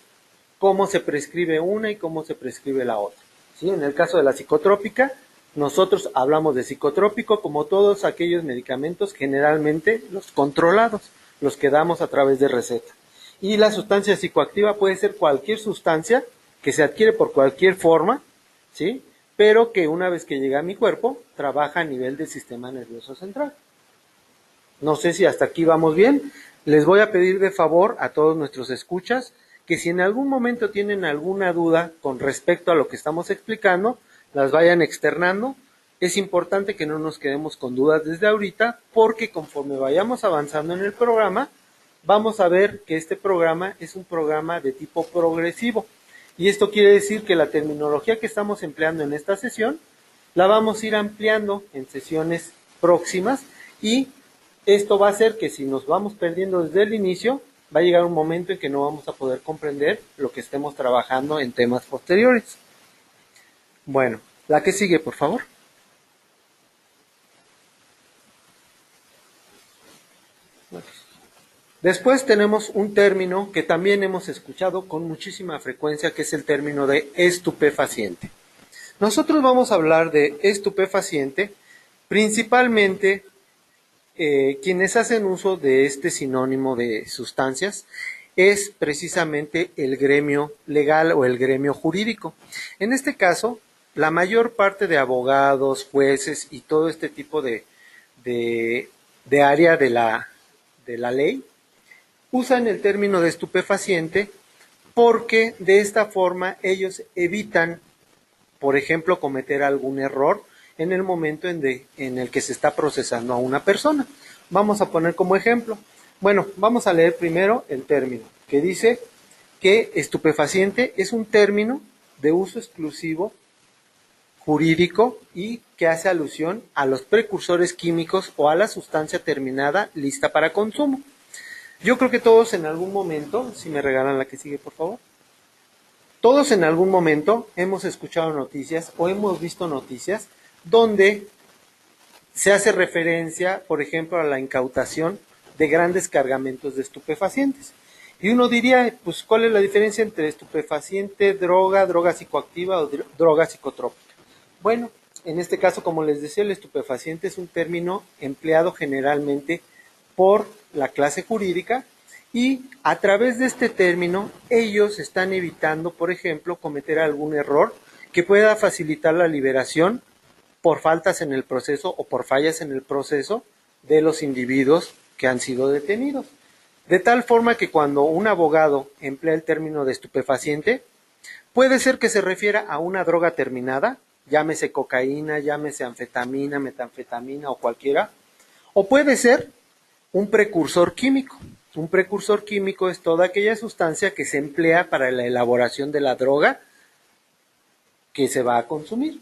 A: cómo se prescribe una y cómo se prescribe la otra. ¿Sí? En el caso de la psicotrópica, nosotros hablamos de psicotrópico como todos aquellos medicamentos, generalmente los controlados, los que damos a través de receta. Y la sustancia psicoactiva puede ser cualquier sustancia que se adquiere por cualquier forma, ¿sí? Pero que una vez que llega a mi cuerpo, trabaja a nivel del sistema nervioso central. No sé si hasta aquí vamos bien. Les voy a pedir de favor a todos nuestros escuchas que si en algún momento tienen alguna duda con respecto a lo que estamos explicando, las vayan externando. Es importante que no nos quedemos con dudas desde ahorita, porque conforme vayamos avanzando en el programa, vamos a ver que este programa es un programa de tipo progresivo. Y esto quiere decir que la terminología que estamos empleando en esta sesión, la vamos a ir ampliando en sesiones próximas y esto va a hacer que si nos vamos perdiendo desde el inicio, va a llegar un momento en que no vamos a poder comprender lo que estemos trabajando en temas posteriores. Bueno, la que sigue, por favor. Después tenemos un término que también hemos escuchado con muchísima frecuencia, que es el término de estupefaciente. Nosotros vamos a hablar de estupefaciente principalmente quienes hacen uso de este sinónimo de sustancias es precisamente el gremio legal o el gremio jurídico. En este caso, la mayor parte de abogados, jueces y todo este tipo de área de la ley usan el término de estupefaciente porque de esta forma ellos evitan, por ejemplo, cometer algún error en el momento en el que se está procesando a una persona. Vamos a poner como ejemplo. Bueno, vamos a leer primero el término, que dice que estupefaciente es un término de uso exclusivo jurídico y que hace alusión a los precursores químicos o a la sustancia terminada lista para consumo. Yo creo que todos en algún momento, si me regalan la que sigue, por favor. Todos en algún momento hemos escuchado noticias o hemos visto noticias donde se hace referencia, por ejemplo, a la incautación de grandes cargamentos de estupefacientes. Y uno diría, pues, ¿cuál es la diferencia entre estupefaciente, droga psicoactiva o droga psicotrópica? Bueno, en este caso, como les decía, el estupefaciente es un término empleado generalmente por la clase jurídica y a través de este término ellos están evitando, por ejemplo, cometer algún error que pueda facilitar la liberación por faltas en el proceso o por fallas en el proceso de los individuos que han sido detenidos. De tal forma que cuando un abogado emplea el término de estupefaciente, puede ser que se refiera a una droga terminada, llámese cocaína, llámese anfetamina, metanfetamina o cualquiera, o puede ser un precursor químico. Un precursor químico es toda aquella sustancia que se emplea para la elaboración de la droga que se va a consumir.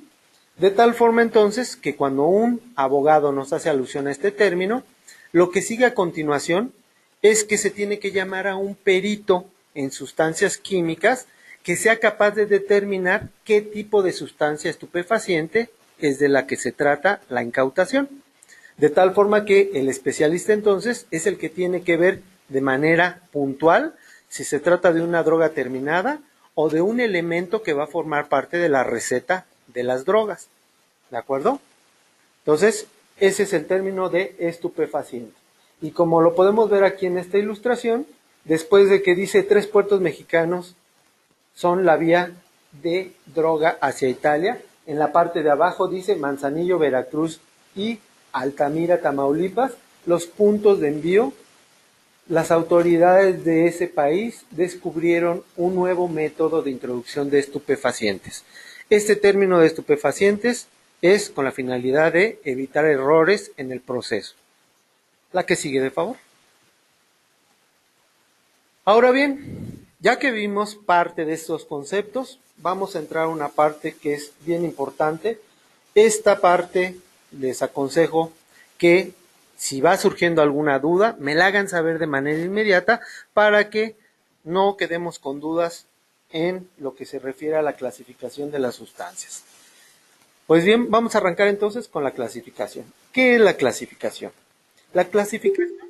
A: De tal forma entonces que cuando un abogado nos hace alusión a este término, lo que sigue a continuación es que se tiene que llamar a un perito en sustancias químicas
C: que sea capaz de determinar qué tipo de sustancia estupefaciente es de la que se trata la incautación. De tal forma que el especialista entonces es el que tiene que ver de manera puntual si se trata de una droga terminada o de un elemento que va a formar parte de la receta de las drogas. ¿De acuerdo? Entonces, ese es el término de estupefaciente. Y como lo podemos ver aquí en esta ilustración, después de que dice 3 puertos mexicanos son la vía de droga hacia Italia, en la parte de abajo dice Manzanillo, Veracruz y Altamira, Tamaulipas, los puntos de envío. Las autoridades de ese país descubrieron un nuevo método de introducción de estupefacientes. Este término de estupefacientes es con la finalidad de evitar errores en el proceso. La que sigue, de favor. Ahora bien, ya que vimos parte de estos conceptos, vamos a entrar a una parte que es bien importante. Esta parte les aconsejo que si va surgiendo alguna duda, me la hagan saber de manera inmediata para que no quedemos con dudas en lo que se refiere a la clasificación de las sustancias. Pues bien, vamos a arrancar entonces con la clasificación. ¿Qué es la clasificación? La clasificación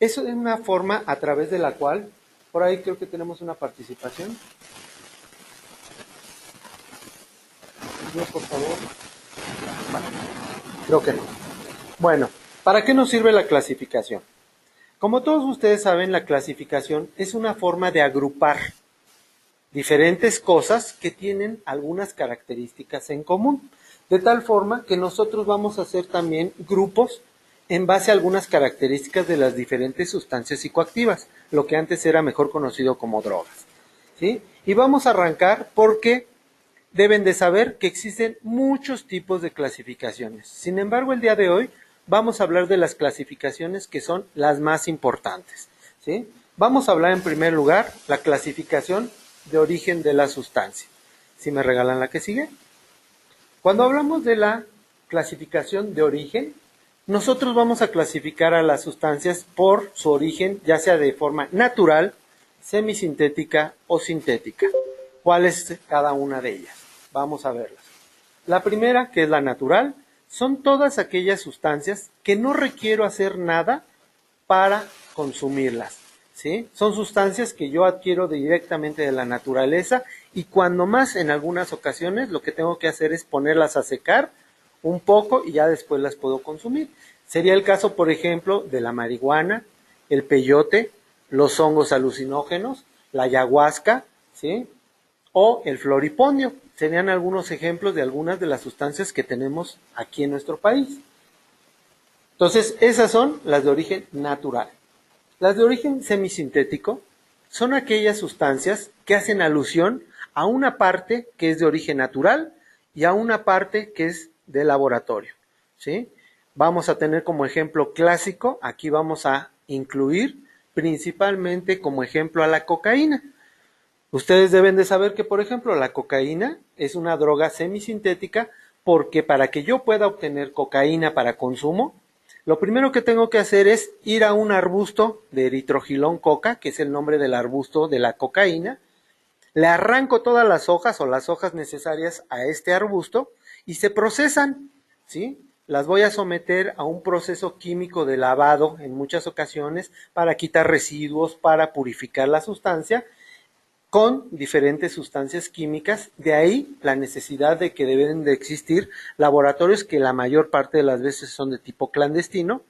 C: es una forma a través de la cual, por ahí creo que tenemos una participación. Dios, por favor. Bueno, creo que no. Bueno, ¿para qué nos sirve la clasificación? Como todos ustedes saben, la clasificación es una forma de agrupar diferentes cosas que tienen algunas características en común, de tal forma que nosotros vamos a hacer también grupos en base a algunas características de las diferentes sustancias psicoactivas, lo que antes era mejor conocido como drogas, ¿sí? Y vamos a arrancar porque deben de saber que existen muchos tipos de clasificaciones. Sin embargo, el día de hoy vamos a hablar de las clasificaciones que son las más importantes, ¿sí? Vamos a hablar en primer lugar la clasificación de origen de la sustancia. ¿Sí me regalan la que sigue? Cuando hablamos de la clasificación de origen, nosotros vamos a clasificar a las sustancias por su origen, ya sea de forma natural, semisintética o sintética. ¿Cuál es cada una de ellas? Vamos a verlas. La primera, que es la natural, son todas aquellas sustancias que no requiero hacer nada para consumirlas, ¿sí? Son sustancias que yo adquiero directamente de la naturaleza y cuando más en algunas ocasiones lo que tengo que hacer es ponerlas a secar un poco y ya después las puedo consumir. Sería el caso, por ejemplo, de la marihuana, el peyote, los hongos alucinógenos, la ayahuasca, ¿sí? O el floripondio. Serían algunos ejemplos de algunas de las sustancias que tenemos aquí en nuestro país. Entonces, esas son las de origen natural. Las de origen semisintético son aquellas sustancias que hacen alusión a una parte que es de origen natural y a una parte que es de laboratorio, ¿sí? Vamos a tener como ejemplo clásico, aquí vamos a incluir principalmente como ejemplo a la cocaína. Ustedes deben de saber que, por ejemplo, la cocaína es una droga semisintética porque para que yo pueda obtener cocaína para consumo, lo primero que tengo que hacer es ir a un arbusto de eritrogilón coca, que es el nombre del arbusto de la cocaína, le arranco todas las hojas o las hojas necesarias a este arbusto y se procesan, ¿sí? Las voy a someter a un proceso químico de lavado en muchas ocasiones para quitar residuos, para purificar la sustancia con diferentes sustancias químicas, de ahí la necesidad de que deben de existir laboratorios que la mayor parte de las veces son de tipo clandestino,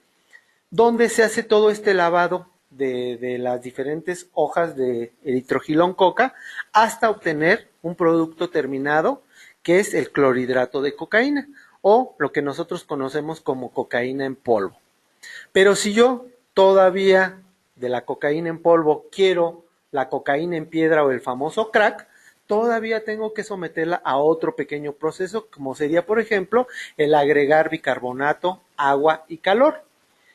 C: donde se hace todo este lavado de las diferentes hojas de eritrogilón coca hasta obtener un producto terminado que es el clorhidrato de cocaína o lo que nosotros conocemos como cocaína en polvo. Pero si yo todavía de la cocaína en polvo quiero la cocaína en piedra o el famoso crack, todavía tengo que someterla a otro pequeño proceso, como sería, por ejemplo, el agregar bicarbonato, agua y calor.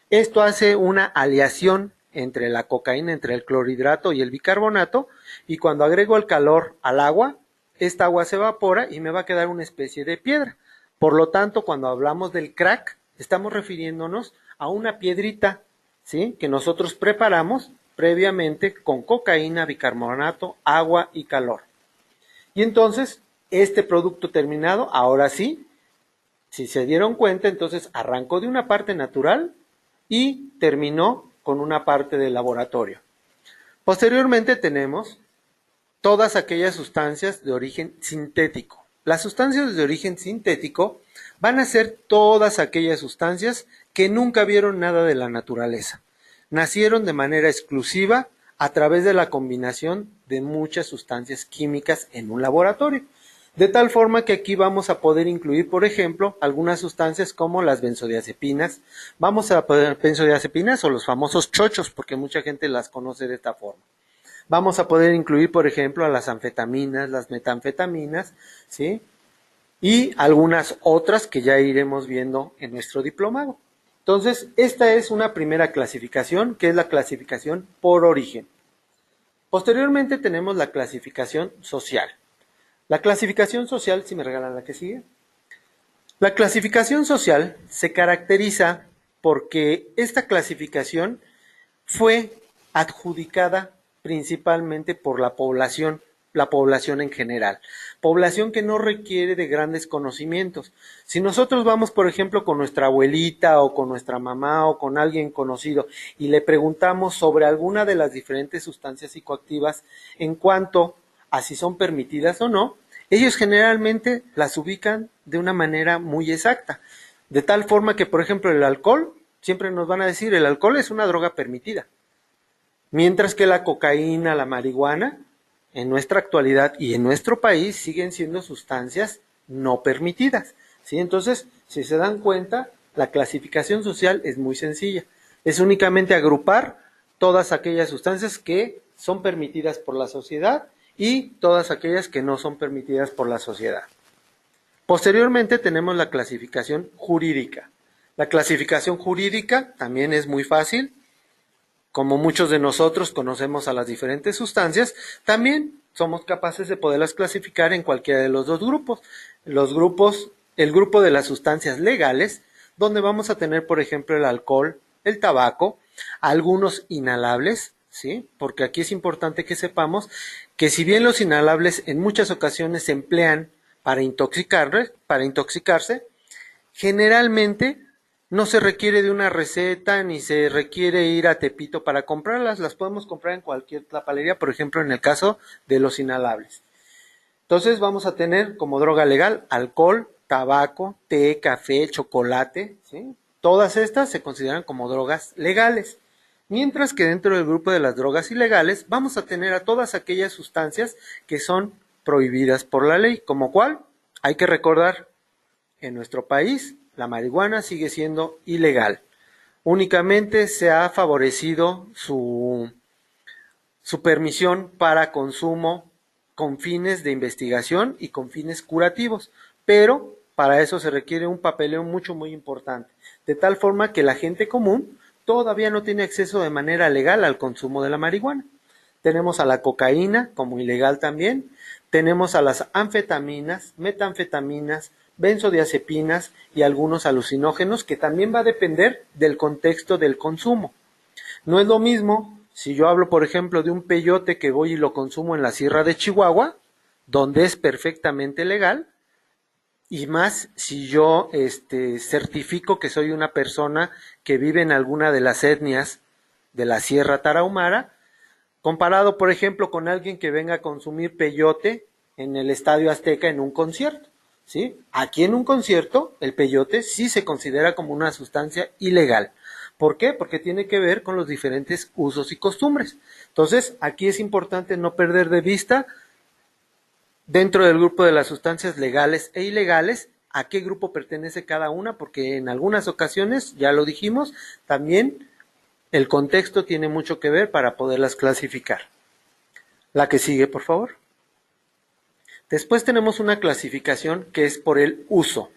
C: Esto hace una aleación entre la cocaína, entre el clorhidrato y el bicarbonato, y cuando agrego el calor al agua, esta agua se evapora y me va a quedar una especie de piedra. Por lo tanto, cuando hablamos del crack, estamos refiriéndonos a una piedrita, ¿sí?, que nosotros preparamos previamente con cocaína, bicarbonato, agua y calor. Y entonces, este producto terminado, ahora sí, si se dieron cuenta, entonces arrancó de una parte natural y terminó con una parte del laboratorio. Posteriormente tenemos todas aquellas sustancias de origen sintético. Las sustancias de origen sintético van a ser todas aquellas sustancias que nunca vieron nada de la naturaleza. Nacieron de manera exclusiva a través de la combinación de muchas sustancias químicas en un laboratorio. De tal forma que aquí vamos a poder incluir, por ejemplo, algunas sustancias como las benzodiazepinas. Vamos a poder benzodiazepinas o los famosos chochos, porque mucha gente las conoce de esta forma. Vamos a poder incluir, por ejemplo, a las anfetaminas, las metanfetaminas, ¿sí? Y algunas otras que ya iremos viendo en nuestro diplomado. Entonces, esta es una primera clasificación, que es la clasificación por origen. Posteriormente tenemos la clasificación social. La clasificación social, si me regalan la que sigue. La clasificación social se caracteriza porque esta clasificación fue adjudicada principalmente por la población en general. Población que no requiere de grandes conocimientos. Si nosotros vamos, por ejemplo, con nuestra abuelita o con nuestra mamá o con alguien conocido y le preguntamos sobre alguna de las diferentes sustancias psicoactivas en cuanto a si son permitidas o no, ellos generalmente las ubican de una manera muy exacta. De tal forma que, por ejemplo, el alcohol, siempre nos van a decir, el alcohol es una droga permitida. Mientras que la cocaína, la marihuana, en nuestra actualidad y en nuestro país siguen siendo sustancias no permitidas, ¿sí? Entonces, si se dan cuenta, la clasificación social es muy sencilla. Es únicamente agrupar todas aquellas sustancias que son permitidas por la sociedad y todas aquellas que no son permitidas por la sociedad. Posteriormente tenemos la clasificación jurídica. La clasificación jurídica también es muy fácil. Como muchos de nosotros conocemos a las diferentes sustancias, también somos capaces de poderlas clasificar en cualquiera de los dos grupos. El grupo de las sustancias legales, donde vamos a tener, por ejemplo, el alcohol, el tabaco, algunos inhalables, ¿sí? Porque aquí es importante que sepamos que si bien los inhalables en muchas ocasiones se emplean para intoxicarse, generalmente no se requiere de una receta ni se requiere ir a Tepito para comprarlas, las podemos comprar en cualquier tlapalería, por ejemplo en el caso de los inhalables. Entonces vamos a tener como droga legal alcohol, tabaco, té, café, chocolate, ¿sí? Todas estas se consideran como drogas legales. Mientras que dentro del grupo de las drogas ilegales vamos a tener a todas aquellas sustancias que son prohibidas por la ley, como cuál, hay que recordar, en nuestro país la marihuana sigue siendo ilegal. Únicamente se ha favorecido su permisión para consumo con fines de investigación y con fines curativos, pero para eso se requiere un papeleo muy importante, de tal forma que la gente común todavía no tiene acceso de manera legal al consumo de la marihuana. Tenemos a la cocaína como ilegal también, tenemos a las anfetaminas, metanfetaminas, benzodiazepinas y algunos alucinógenos, que también va a depender del contexto del consumo. No es lo mismo si yo hablo, por ejemplo, de un peyote que voy y lo consumo en la Sierra de Chihuahua, donde es perfectamente legal, y más si yo certifico que soy una persona que vive en alguna de las etnias de la Sierra Tarahumara, comparado, por ejemplo, con alguien que venga a consumir peyote en el Estadio Azteca en un concierto, ¿sí? Aquí en un concierto, el peyote sí se considera como una sustancia ilegal. ¿Por qué? Porque tiene que ver con los diferentes usos y costumbres. Entonces, aquí es importante no perder de vista, dentro del grupo de las sustancias legales e ilegales, a qué grupo pertenece cada una, porque en algunas ocasiones, ya lo dijimos, también el contexto tiene mucho que ver para poderlas clasificar. La que sigue, por favor. Después tenemos una clasificación que es por el uso.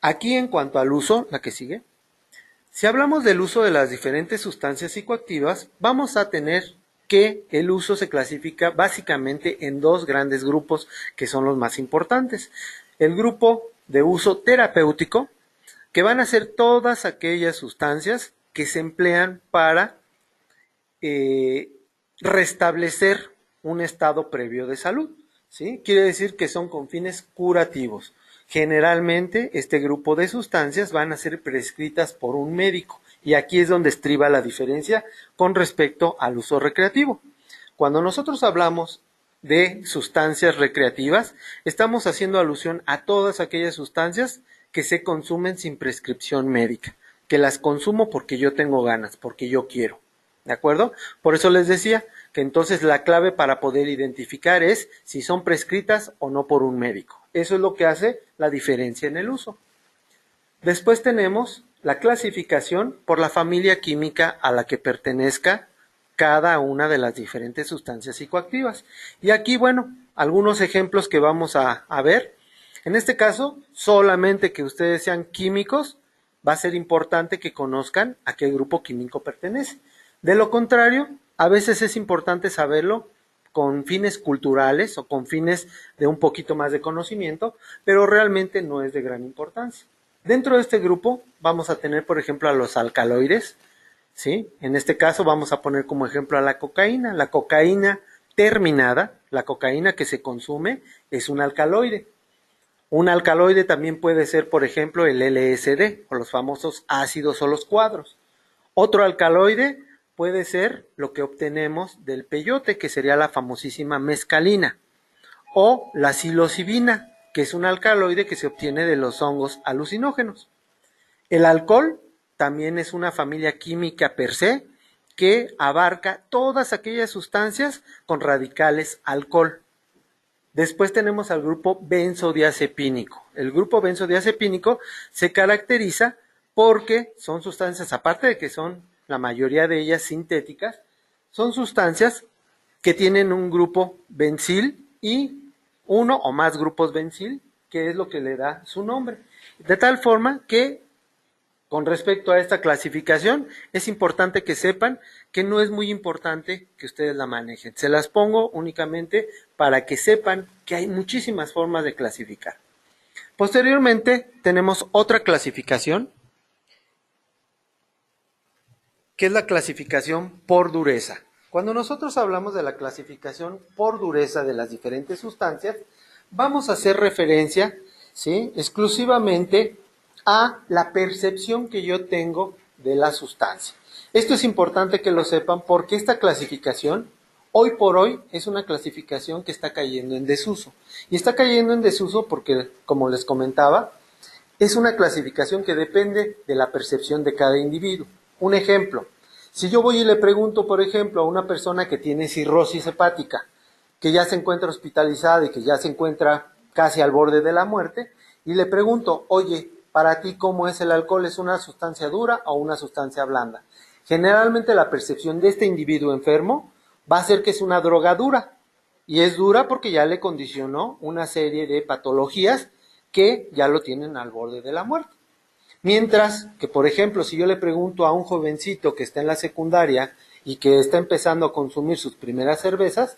C: Aquí, en cuanto al uso, la que sigue. Si hablamos del uso de las diferentes sustancias psicoactivas, vamos a tener que el uso se clasifica básicamente en dos grandes grupos que son los más importantes. El grupo de uso terapéutico, que van a ser todas aquellas sustancias que se emplean para restablecer un estado previo de salud, ¿sí? Quiere decir que son con fines curativos. Generalmente este grupo de sustancias van a ser prescritas por un médico y aquí es donde estriba la diferencia con respecto al uso recreativo. Cuando nosotros hablamos de sustancias recreativas, estamos haciendo alusión a todas aquellas sustancias que se consumen sin prescripción médica, que las consumo porque yo tengo ganas, porque yo quiero. ¿De acuerdo? Por eso les decía que entonces la clave para poder identificar es si son prescritas o no por un médico. Eso es lo que hace la diferencia en el uso. Después tenemos la clasificación por la familia química a la que pertenezca cada una de las diferentes sustancias psicoactivas. Y aquí, bueno, algunos ejemplos que vamos a ver. En este caso, solamente que ustedes sean químicos, va a ser importante que conozcan a qué grupo químico pertenece. De lo contrario, a veces es importante saberlo con fines culturales o con fines de un poquito más de conocimiento, pero realmente no es de gran importancia. Dentro de este grupo vamos a tener, por ejemplo, a los alcaloides, ¿sí? En este caso vamos a poner como ejemplo a la cocaína. La cocaína terminada, la cocaína que se consume, es un alcaloide. Un alcaloide también puede ser, por ejemplo, el LSD o los famosos ácidos o los cuadros. Otro alcaloide puede ser lo que obtenemos del peyote, que sería la famosísima mescalina, o la psilocibina, que es un alcaloide que se obtiene de los hongos alucinógenos. El alcohol también es una familia química per se que abarca todas aquellas sustancias con radicales alcohol. Después tenemos al grupo benzodiazepínico. El grupo benzodiazepínico se caracteriza porque son sustancias, aparte de que son la mayoría de ellas sintéticas, son sustancias que tienen un grupo benzil y uno o más grupos benzil, que es lo que le da su nombre. De tal forma que, con respecto a esta clasificación, es importante que sepan que no es muy importante que ustedes la manejen. Se las pongo únicamente para que sepan que hay muchísimas formas de clasificar. Posteriormente, tenemos otra clasificación, que es la clasificación por dureza. Cuando nosotros hablamos de la clasificación por dureza de las diferentes sustancias, vamos a hacer referencia, ¿sí?, exclusivamente a la percepción que yo tengo de la sustancia. Esto es importante que lo sepan porque esta clasificación, hoy por hoy, es una clasificación que está cayendo en desuso. Y está cayendo en desuso porque, como les comentaba, es una clasificación que depende de la percepción de cada individuo. Un ejemplo, si yo voy y le pregunto, por ejemplo, a una persona que tiene cirrosis hepática, que ya se encuentra hospitalizada y que ya se encuentra casi al borde de la muerte, y le pregunto, oye, para ti, ¿cómo es el alcohol? ¿Es una sustancia dura o una sustancia blanda? Generalmente la percepción de este individuo enfermo va a ser que es una droga dura, y es dura porque ya le condicionó una serie de patologías que ya lo tienen al borde de la muerte. Mientras que, por ejemplo, si yo le pregunto a un jovencito que está en la secundaria y que está empezando a consumir sus primeras cervezas,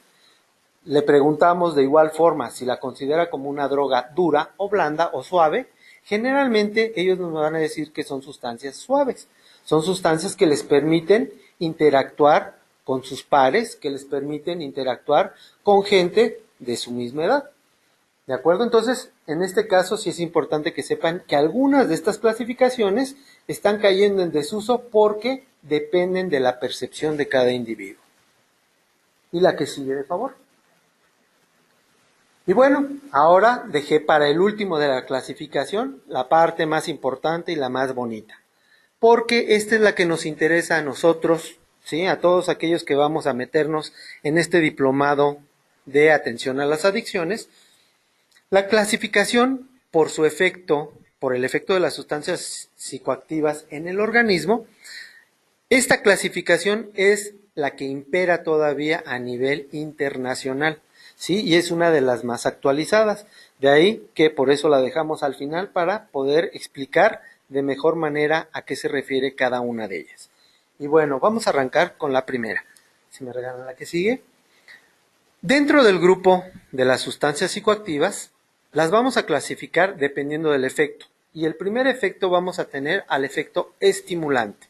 C: le preguntamos de igual forma si la considera como una droga dura o blanda o suave. Generalmente ellos nos van a decir que son sustancias suaves, son sustancias que les permiten interactuar con sus pares, que les permiten interactuar con gente de su misma edad. ¿De acuerdo? Entonces, en este caso sí es importante que sepan que algunas de estas clasificaciones están cayendo en desuso porque dependen de la percepción de cada individuo. Y la que sigue, de favor. Y bueno, ahora dejé para el último de la clasificación la parte más importante y la más bonita, porque esta es la que nos interesa a nosotros, ¿sí?, a todos aquellos que vamos a meternos en este diplomado de atención a las adicciones. La clasificación por su efecto, por el efecto de las sustancias psicoactivas en el organismo, esta clasificación es la que impera todavía a nivel internacional, ¿sí? Y es una de las más actualizadas. De ahí que por eso la dejamos al final para poder explicar de mejor manera a qué se refiere cada una de ellas. Y bueno, vamos a arrancar con la primera. Si me regalan la que sigue. Dentro del grupo de las sustancias psicoactivas, las vamos a clasificar dependiendo del efecto. Y el primer efecto vamos a tener al efecto estimulante.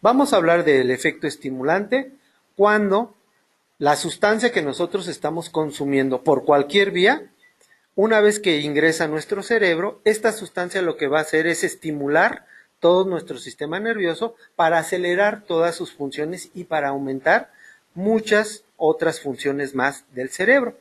C: Vamos a hablar del efecto estimulante cuando la sustancia que nosotros estamos consumiendo por cualquier vía, una vez que ingresa a nuestro cerebro, esta sustancia lo que va a hacer es estimular todo nuestro sistema nervioso para acelerar todas sus funciones y para aumentar muchas otras funciones más del cerebro.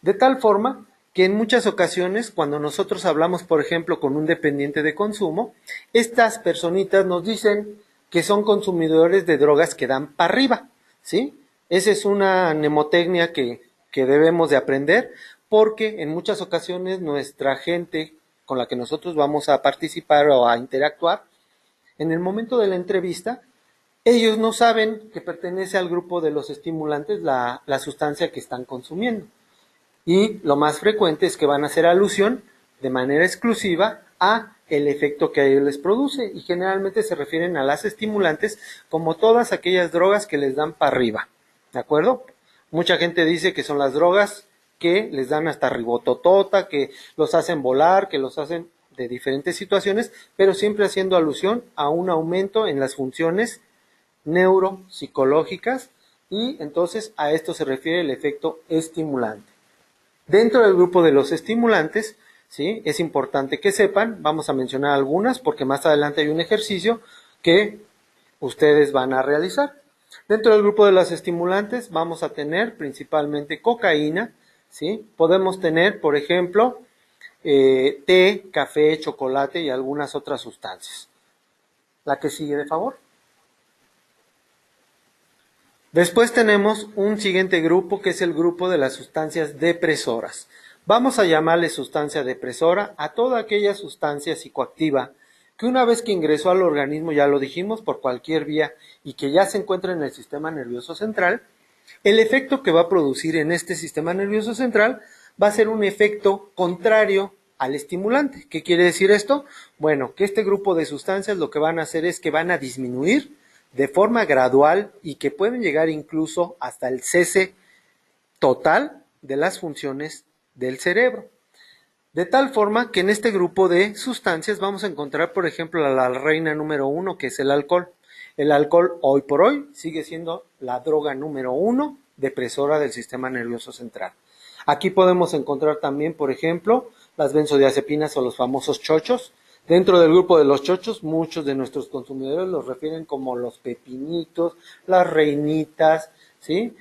C: De tal forma que en muchas ocasiones, cuando nosotros hablamos, por ejemplo, con un dependiente de consumo, estas personitas nos dicen que son consumidores de drogas que dan para arriba, ¿sí? Esa es una mnemotecnia que debemos de aprender, porque en muchas ocasiones nuestra gente con la que nosotros vamos a participar o a interactuar, en el momento de la entrevista, ellos no saben que pertenece al grupo de los estimulantes la sustancia que están consumiendo. Y lo más frecuente es que van a hacer alusión de manera exclusiva a el efecto que a ellos les produce, y generalmente se refieren a las estimulantes como todas aquellas drogas que les dan para arriba, ¿de acuerdo? Mucha gente dice que son las drogas que les dan hasta ribototota, que los hacen volar, que los hacen de diferentes situaciones, pero siempre haciendo alusión a un aumento en las funciones neuropsicológicas, y entonces a esto se refiere el efecto estimulante. Dentro del grupo de los estimulantes, ¿sí?, es importante que sepan, vamos a mencionar algunas porque más adelante hay un ejercicio que ustedes van a realizar. Dentro del grupo de los estimulantes vamos a tener principalmente cocaína, ¿sí? Podemos tener, por ejemplo, té, café, chocolate y algunas otras sustancias. La que sigue, de favor. Después tenemos un siguiente grupo que es el grupo de las sustancias depresoras. Vamos a llamarle sustancia depresora a toda aquella sustancia psicoactiva que una vez que ingresó al organismo, ya lo dijimos, por cualquier vía y que ya se encuentra en el sistema nervioso central, el efecto que va a producir en este sistema nervioso central va a ser un efecto contrario al estimulante. ¿Qué quiere decir esto? Bueno, que este grupo de sustancias lo que van a hacer es que van a disminuir de forma gradual y que pueden llegar incluso hasta el cese total de las funciones del cerebro. De tal forma que en este grupo de sustancias vamos a encontrar, por ejemplo, la reina número 1, que es el alcohol. El alcohol hoy por hoy sigue siendo la droga número 1 depresora del sistema nervioso central. Aquí podemos encontrar también, por ejemplo, las benzodiazepinas o los famosos chochos. Dentro del grupo de los chochos, muchos de nuestros consumidores los refieren como los pepinitos, las reinitas, ¿sí?,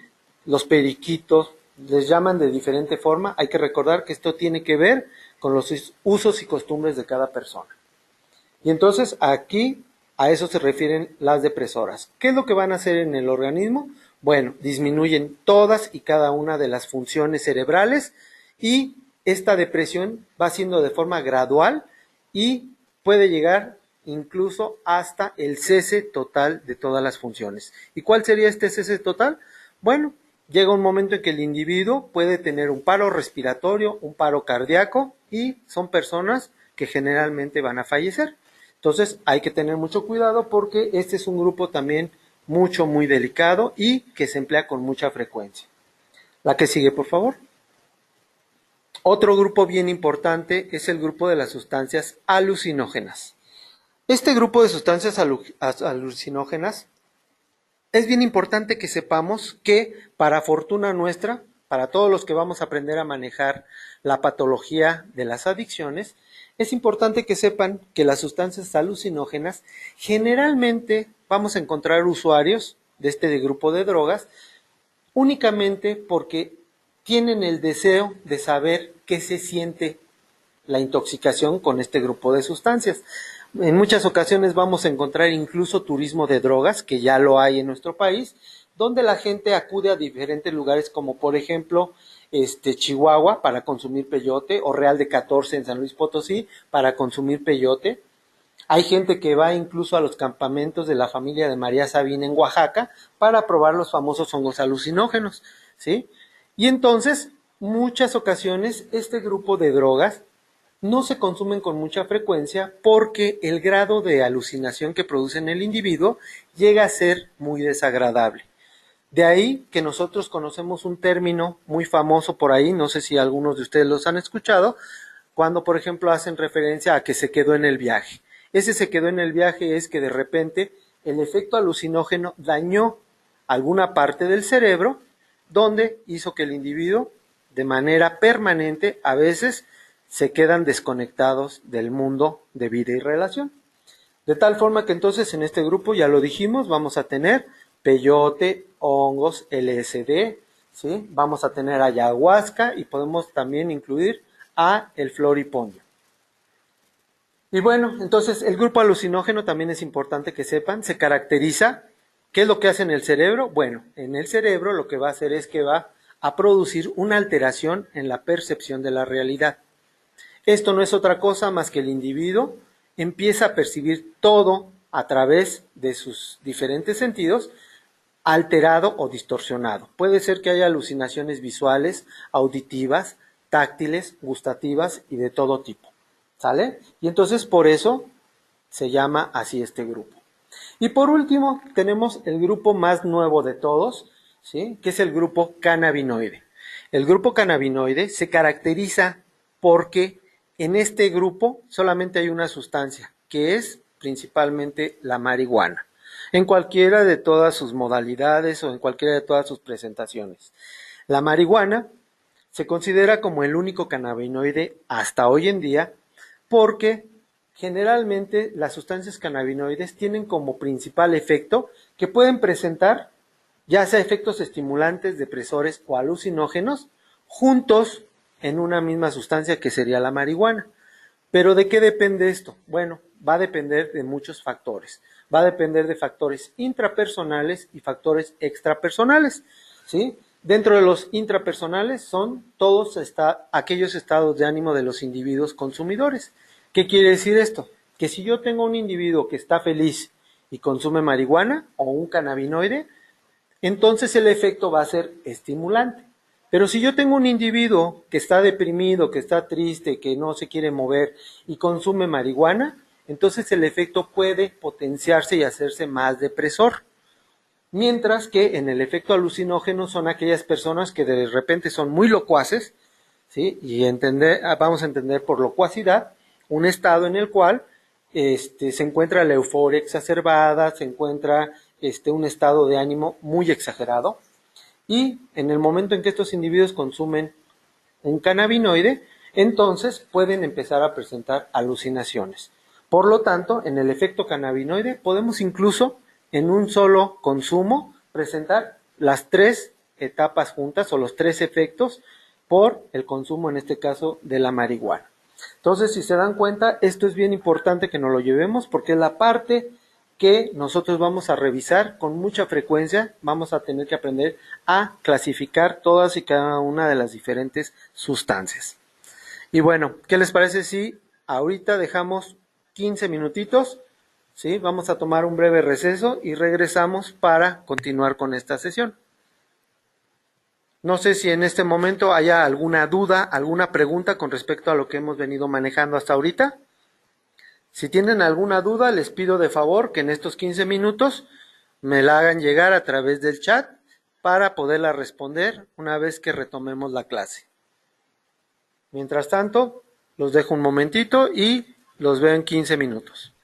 C: los periquitos, les llaman de diferente forma. Hay que recordar que esto tiene que ver con los usos y costumbres de cada persona. Y entonces aquí a eso se refieren las depresoras. ¿Qué es lo que van a hacer en el organismo? Bueno, disminuyen todas y cada una de las funciones cerebrales, y esta depresión va siendo de forma gradual y puede llegar incluso hasta el cese total de todas las funciones. ¿Y cuál sería este cese total? Bueno, llega un momento en que el individuo puede tener un paro respiratorio, un paro cardíaco, y son personas que generalmente van a fallecer. Entonces hay que tener mucho cuidado porque este es un grupo también muy delicado y que se emplea con mucha frecuencia. La que sigue, por favor. Otro grupo bien importante es el grupo de las sustancias alucinógenas. Este grupo de sustancias alucinógenas es bien importante que sepamos que, para fortuna nuestra, para todos los que vamos a aprender a manejar la patología de las adicciones, es importante que sepan que las sustancias alucinógenas generalmente vamos a encontrar usuarios de este grupo de drogas únicamente porque tienen el deseo de saber qué se siente la intoxicación con este grupo de sustancias. En muchas ocasiones vamos a encontrar incluso turismo de drogas, que ya lo hay en nuestro país, donde la gente acude a diferentes lugares como por ejemplo Chihuahua para consumir peyote, o Real de 14 en San Luis Potosí para consumir peyote. Hay gente que va incluso a los campamentos de la familia de María Sabina en Oaxaca para probar los famosos hongos alucinógenos, ¿sí? Y entonces, muchas ocasiones, este grupo de drogas no se consumen con mucha frecuencia porque el grado de alucinación que produce en el individuo llega a ser muy desagradable. De ahí que nosotros conocemos un término muy famoso por ahí, no sé si algunos de ustedes los han escuchado, cuando por ejemplo hacen referencia a que se quedó en el viaje. Ese se quedó en el viaje es que de repente el efecto alucinógeno dañó alguna parte del cerebro donde hizo que el individuo, de manera permanente, a veces se quedan desconectados del mundo de vida y relación. De tal forma que entonces en este grupo, ya lo dijimos, vamos a tener peyote, hongos, LSD, ¿sí? Vamos a tener ayahuasca y podemos también incluir a el floripondio. Y bueno, entonces el grupo alucinógeno también es importante que sepan, se caracteriza. ¿Qué es lo que hace en el cerebro? Bueno, en el cerebro lo que va a hacer es que va a producir una alteración en la percepción de la realidad. Esto no es otra cosa más que el individuo empieza a percibir todo a través de sus diferentes sentidos, alterado o distorsionado. Puede ser que haya alucinaciones visuales, auditivas, táctiles, gustativas y de todo tipo. ¿Sale? Y entonces por eso se llama así este grupo. Y por último tenemos el grupo más nuevo de todos, ¿sí? Que es el grupo cannabinoide. El grupo cannabinoide se caracteriza porque en este grupo solamente hay una sustancia, que es principalmente la marihuana, en cualquiera de todas sus modalidades o en cualquiera de todas sus presentaciones. La marihuana se considera como el único cannabinoide hasta hoy en día porque generalmente las sustancias cannabinoides tienen como principal efecto que pueden presentar ya sea efectos estimulantes, depresores o alucinógenos juntos en una misma sustancia que sería la marihuana. ¿Pero de qué depende esto? Bueno, va a depender de muchos factores. Va a depender de factores intrapersonales y factores extrapersonales, ¿sí? Dentro de los intrapersonales son todos aquellos estados de ánimo de los individuos consumidores. ¿Qué quiere decir esto? Que si yo tengo un individuo que está feliz y consume marihuana o un cannabinoide, entonces el efecto va a ser estimulante. Pero si yo tengo un individuo que está deprimido, que está triste, que no se quiere mover y consume marihuana, entonces el efecto puede potenciarse y hacerse más depresor. Mientras que en el efecto alucinógeno son aquellas personas que de repente son muy locuaces, ¿sí? Y vamos a entender por locuacidad un estado en el cual se encuentra la euforia exacerbada, se encuentra un estado de ánimo muy exagerado, y en el momento en que estos individuos consumen un cannabinoide, entonces pueden empezar a presentar alucinaciones. Por lo tanto, en el efecto cannabinoide podemos incluso en un solo consumo presentar las tres etapas juntas o los tres efectos por el consumo, en este caso, de la marihuana. Entonces, si se dan cuenta, esto es bien importante que nos lo llevemos porque es la parte que nosotros vamos a revisar con mucha frecuencia. Vamos a tener que aprender a clasificar todas y cada una de las diferentes sustancias. Y bueno, ¿qué les parece si ahorita dejamos 15 minutitos? ¿Sí? Vamos a tomar un breve receso y regresamos para continuar con esta sesión. No sé si en este momento haya alguna duda, alguna pregunta con respecto a lo que hemos venido manejando hasta ahorita. Si tienen alguna duda, les pido de favor que en estos 15 minutos me la hagan llegar a través del chat para poderla responder una vez que retomemos la clase. Mientras tanto, los dejo un momentito y los veo en 15 minutos.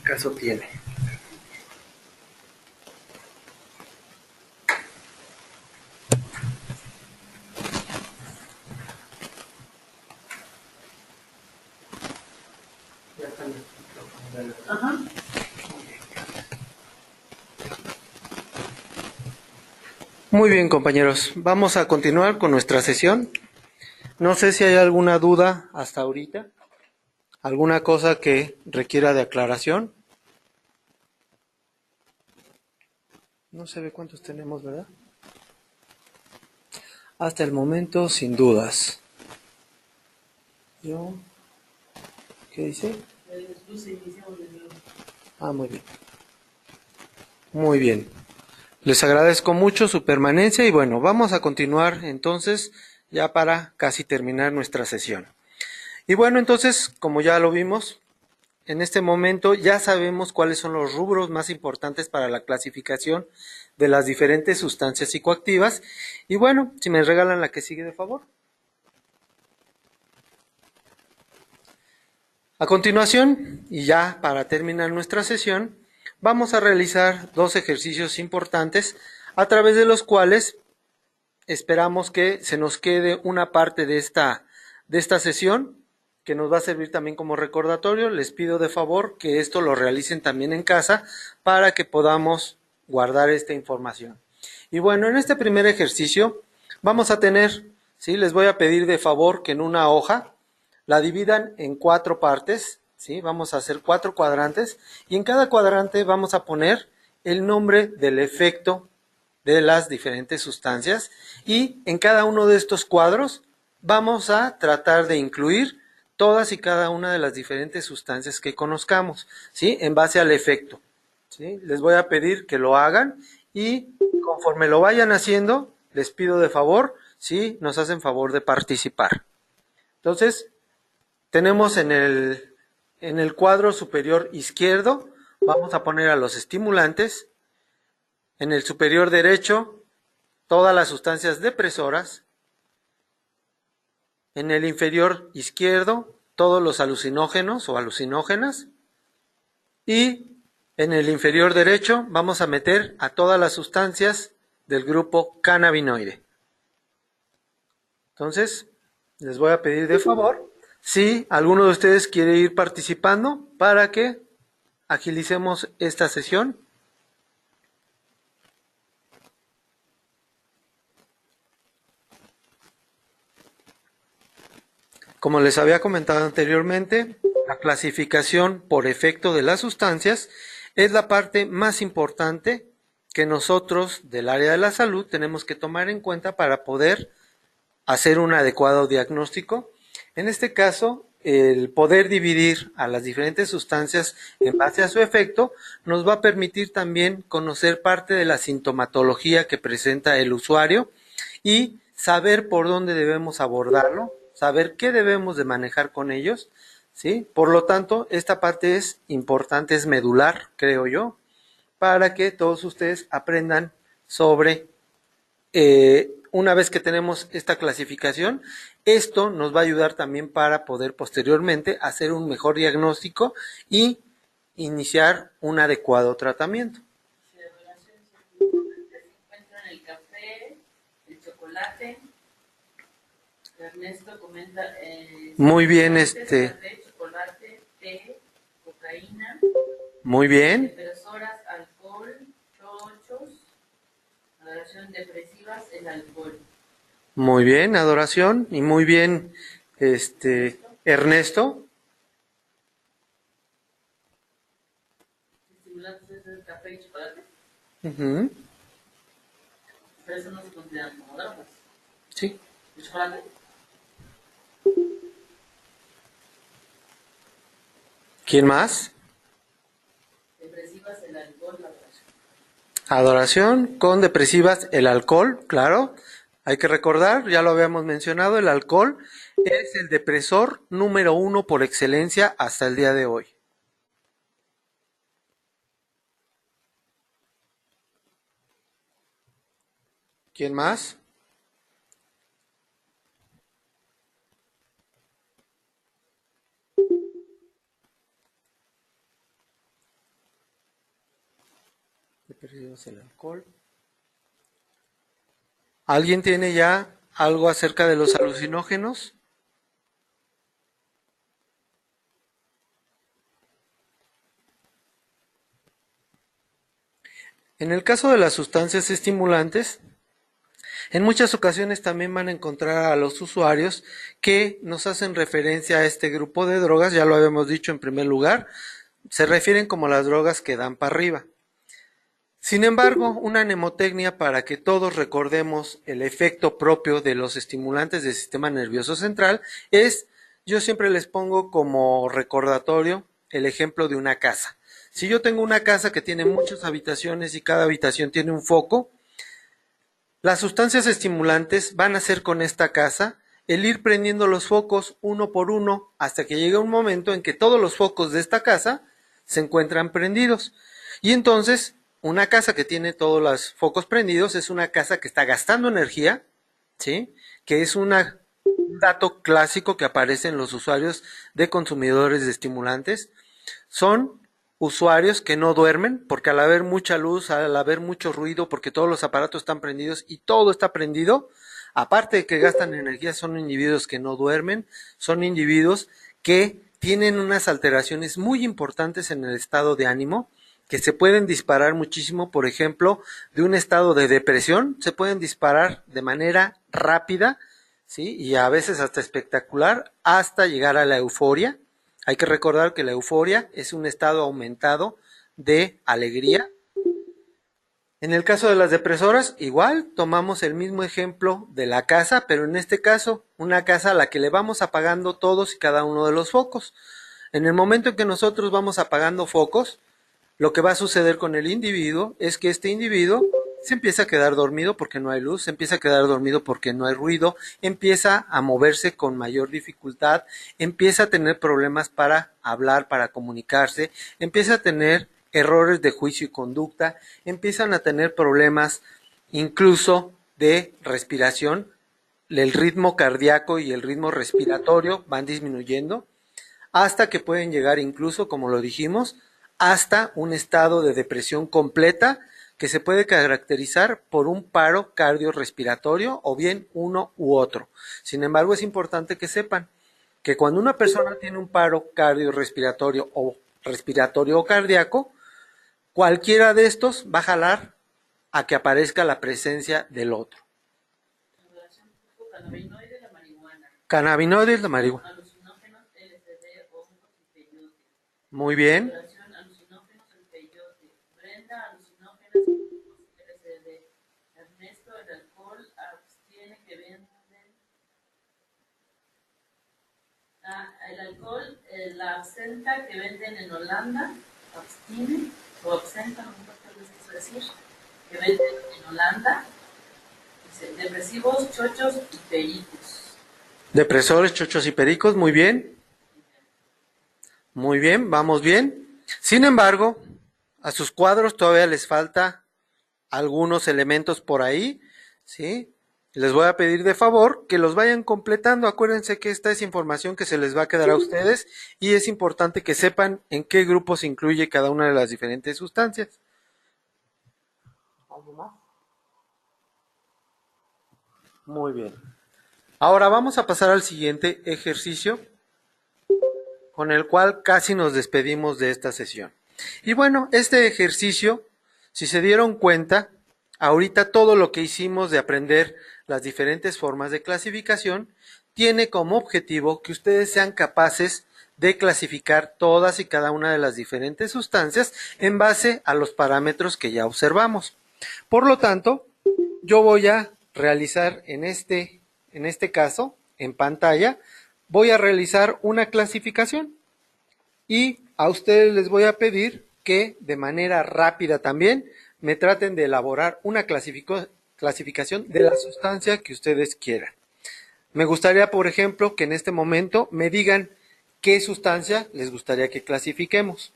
C: caso tiene.
B: Ajá.
C: Muy bien, compañeros, vamos a continuar con nuestra sesión. No sé si hay alguna duda hasta ahorita, alguna cosa que requiera de aclaración. No se ve cuántos tenemos, ¿verdad? Hasta el momento, sin dudas. ¿Qué dice? Muy bien. Muy bien. Les agradezco mucho su permanencia y bueno, vamos a continuar entonces ya para casi terminar nuestra sesión. Y bueno, entonces, como ya lo vimos, en este momento ya sabemos cuáles son los rubros más importantes para la clasificación de las diferentes sustancias psicoactivas. Y bueno, si me regalan la que sigue, de favor. A continuación, y ya para terminar nuestra sesión, vamos a realizar 2 ejercicios importantes a través de los cuales esperamos que se nos quede una parte de esta sesión que nos va a servir también como recordatorio. Les pido de favor que esto lo realicen también en casa para que podamos guardar esta información. Y bueno, en este primer ejercicio vamos a tener, ¿sí? Les voy a pedir de favor que en una hoja la dividan en 4 partes, ¿sí? Vamos a hacer 4 cuadrantes y en cada cuadrante vamos a poner el nombre del efecto de las diferentes sustancias y en cada uno de estos cuadros vamos a tratar de incluir todas y cada una de las diferentes sustancias que conozcamos, ¿sí? En base al efecto, ¿sí? Les voy a pedir que lo hagan y conforme lo vayan haciendo, les pido de favor, ¿sí? Nos hacen favor de participar. Entonces, tenemos en el cuadro superior izquierdo, vamos a poner a los estimulantes. En el superior derecho, todas las sustancias depresoras. En el inferior izquierdo, todos los alucinógenos o alucinógenas. Y en el inferior derecho vamos a meter a todas las sustancias del grupo cannabinoide. Entonces, les voy a pedir de favor, si alguno de ustedes quiere ir participando para que agilicemos esta sesión. Como les había comentado anteriormente, la clasificación por efecto de las sustancias es la parte más importante que nosotros del área de la salud tenemos que tomar en cuenta para poder hacer un adecuado diagnóstico. En este caso, el poder dividir a las diferentes sustancias en base a su efecto nos va a permitir también conocer parte de la sintomatología que presenta el usuario y saber por dónde debemos abordarlo, saber qué debemos de manejar con ellos, ¿sí? Por lo tanto, esta parte es importante, es medular, creo yo, para que todos ustedes aprendan sobre, una vez que tenemos esta clasificación, esto nos va a ayudar también para poder posteriormente hacer un mejor diagnóstico y iniciar un adecuado tratamiento.
B: Se encuentran el café, el chocolate. Ernesto comenta.
C: Muy bien,
B: Café, chocolate, té, cocaína.
C: Muy bien.
B: Depresoras, alcohol, chochos, adoración depresivas, el alcohol.
C: Muy bien, adoración, y muy bien, Ernesto.
B: Estimulantes es el café y chocolate. Pero eso no se consideran como drogas.
C: Sí.
B: ¿El chocolate?
C: ¿Quién más?
B: Depresivas, el alcohol, la adoración.
C: Adoración con depresivas, el alcohol, claro. Hay que recordar, ya lo habíamos mencionado, el alcohol es el depresor número 1 por excelencia hasta el día de hoy. ¿Quién más? Perdimos el alcohol. ¿Alguien tiene ya algo acerca de los alucinógenos? En el caso de las sustancias estimulantes, en muchas ocasiones también van a encontrar a los usuarios que nos hacen referencia a este grupo de drogas, ya lo habíamos dicho en primer lugar, se refieren como las drogas que dan para arriba. Sin embargo, una mnemotecnia para que todos recordemos el efecto propio de los estimulantes del sistema nervioso central es, yo siempre les pongo como recordatorio el ejemplo de una casa. Si yo tengo una casa que tiene muchas habitaciones y cada habitación tiene un foco, las sustancias estimulantes van a hacer con esta casa el ir prendiendo los focos uno por uno hasta que llegue un momento en que todos los focos de esta casa se encuentran prendidos. Y entonces, una casa que tiene todos los focos prendidos es una casa que está gastando energía, ¿sí? Que es un dato clásico que aparece en los usuarios de consumidores de estimulantes. Son usuarios que no duermen, porque al haber mucha luz, al haber mucho ruido, porque todos los aparatos están prendidos y todo está prendido, aparte de que gastan energía, son individuos que no duermen, son individuos que tienen unas alteraciones muy importantes en el estado de ánimo, que se pueden disparar muchísimo, por ejemplo, de un estado de depresión, se pueden disparar de manera rápida, ¿sí? Y a veces hasta espectacular, hasta llegar a la euforia. Hay que recordar que la euforia es un estado aumentado de alegría. En el caso de las depresoras, igual tomamos el mismo ejemplo de la casa, pero en este caso, una casa a la que le vamos apagando todos y cada uno de los focos. En el momento en que nosotros vamos apagando focos, lo que va a suceder con el individuo es que este individuo se empieza a quedar dormido porque no hay luz, se empieza a quedar dormido porque no hay ruido, empieza a moverse con mayor dificultad, empieza a tener problemas para hablar, para comunicarse, empieza a tener errores de juicio y conducta, empiezan a tener problemas incluso de respiración, el ritmo cardíaco y el ritmo respiratorio van disminuyendo, hasta que pueden llegar incluso, como lo dijimos, hasta un estado de depresión completa que se puede caracterizar por un paro cardiorrespiratorio o bien uno u otro. Sin embargo, es importante que sepan que cuando una persona tiene un paro cardiorrespiratorio o cardíaco, cualquiera de estos va a jalar a que aparezca la presencia del otro.
D: Cannabinoide de la marihuana.
C: Cannabinoides de la marihuana.
D: Alucinógenos, LSD, hongos y peyote.
C: Muy bien.
D: Alucinógenos, el peyote. Brenda, alucinógenos, LSD. Ernesto, el alcohol, abstiene que venden. El alcohol, la absenta que venden en Holanda, abstine, o absenta, no me acuerdo qué les quiso decir, que venden en Holanda. Dice, depresivos, chochos y pericos.
C: Depresores, chochos y pericos, muy bien. Muy bien, vamos bien. Sin embargo, a sus cuadros todavía les falta algunos elementos por ahí, ¿sí? Les voy a pedir de favor que los vayan completando. Acuérdense que esta es información que se les va a quedar a ustedes y es importante que sepan en qué grupo se incluye cada una de las diferentes sustancias. ¿Algo más? Muy bien. Ahora vamos a pasar al siguiente ejercicio, con el cual casi nos despedimos de esta sesión. Y bueno, este ejercicio, si se dieron cuenta, ahorita todo lo que hicimos de aprender las diferentes formas de clasificación, tiene como objetivo que ustedes sean capaces de clasificar todas y cada una de las diferentes sustancias en base a los parámetros que ya observamos. Por lo tanto, yo voy a realizar en este caso, en pantalla, voy a realizar una clasificación y a ustedes les voy a pedir que de manera rápida también me traten de elaborar una clasificación de la sustancia que ustedes quieran. Me gustaría, por ejemplo, que en este momento me digan qué sustancia les gustaría que clasifiquemos.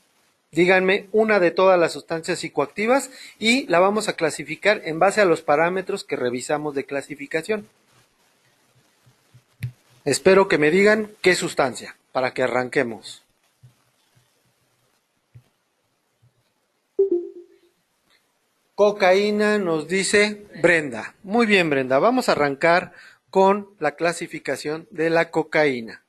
C: Díganme una de todas las sustancias psicoactivas y la vamos a clasificar en base a los parámetros que revisamos de clasificación. Espero que me digan qué sustancia, para que arranquemos. Cocaína nos dice Brenda. Muy bien, Brenda. Vamos a arrancar con la clasificación de la cocaína.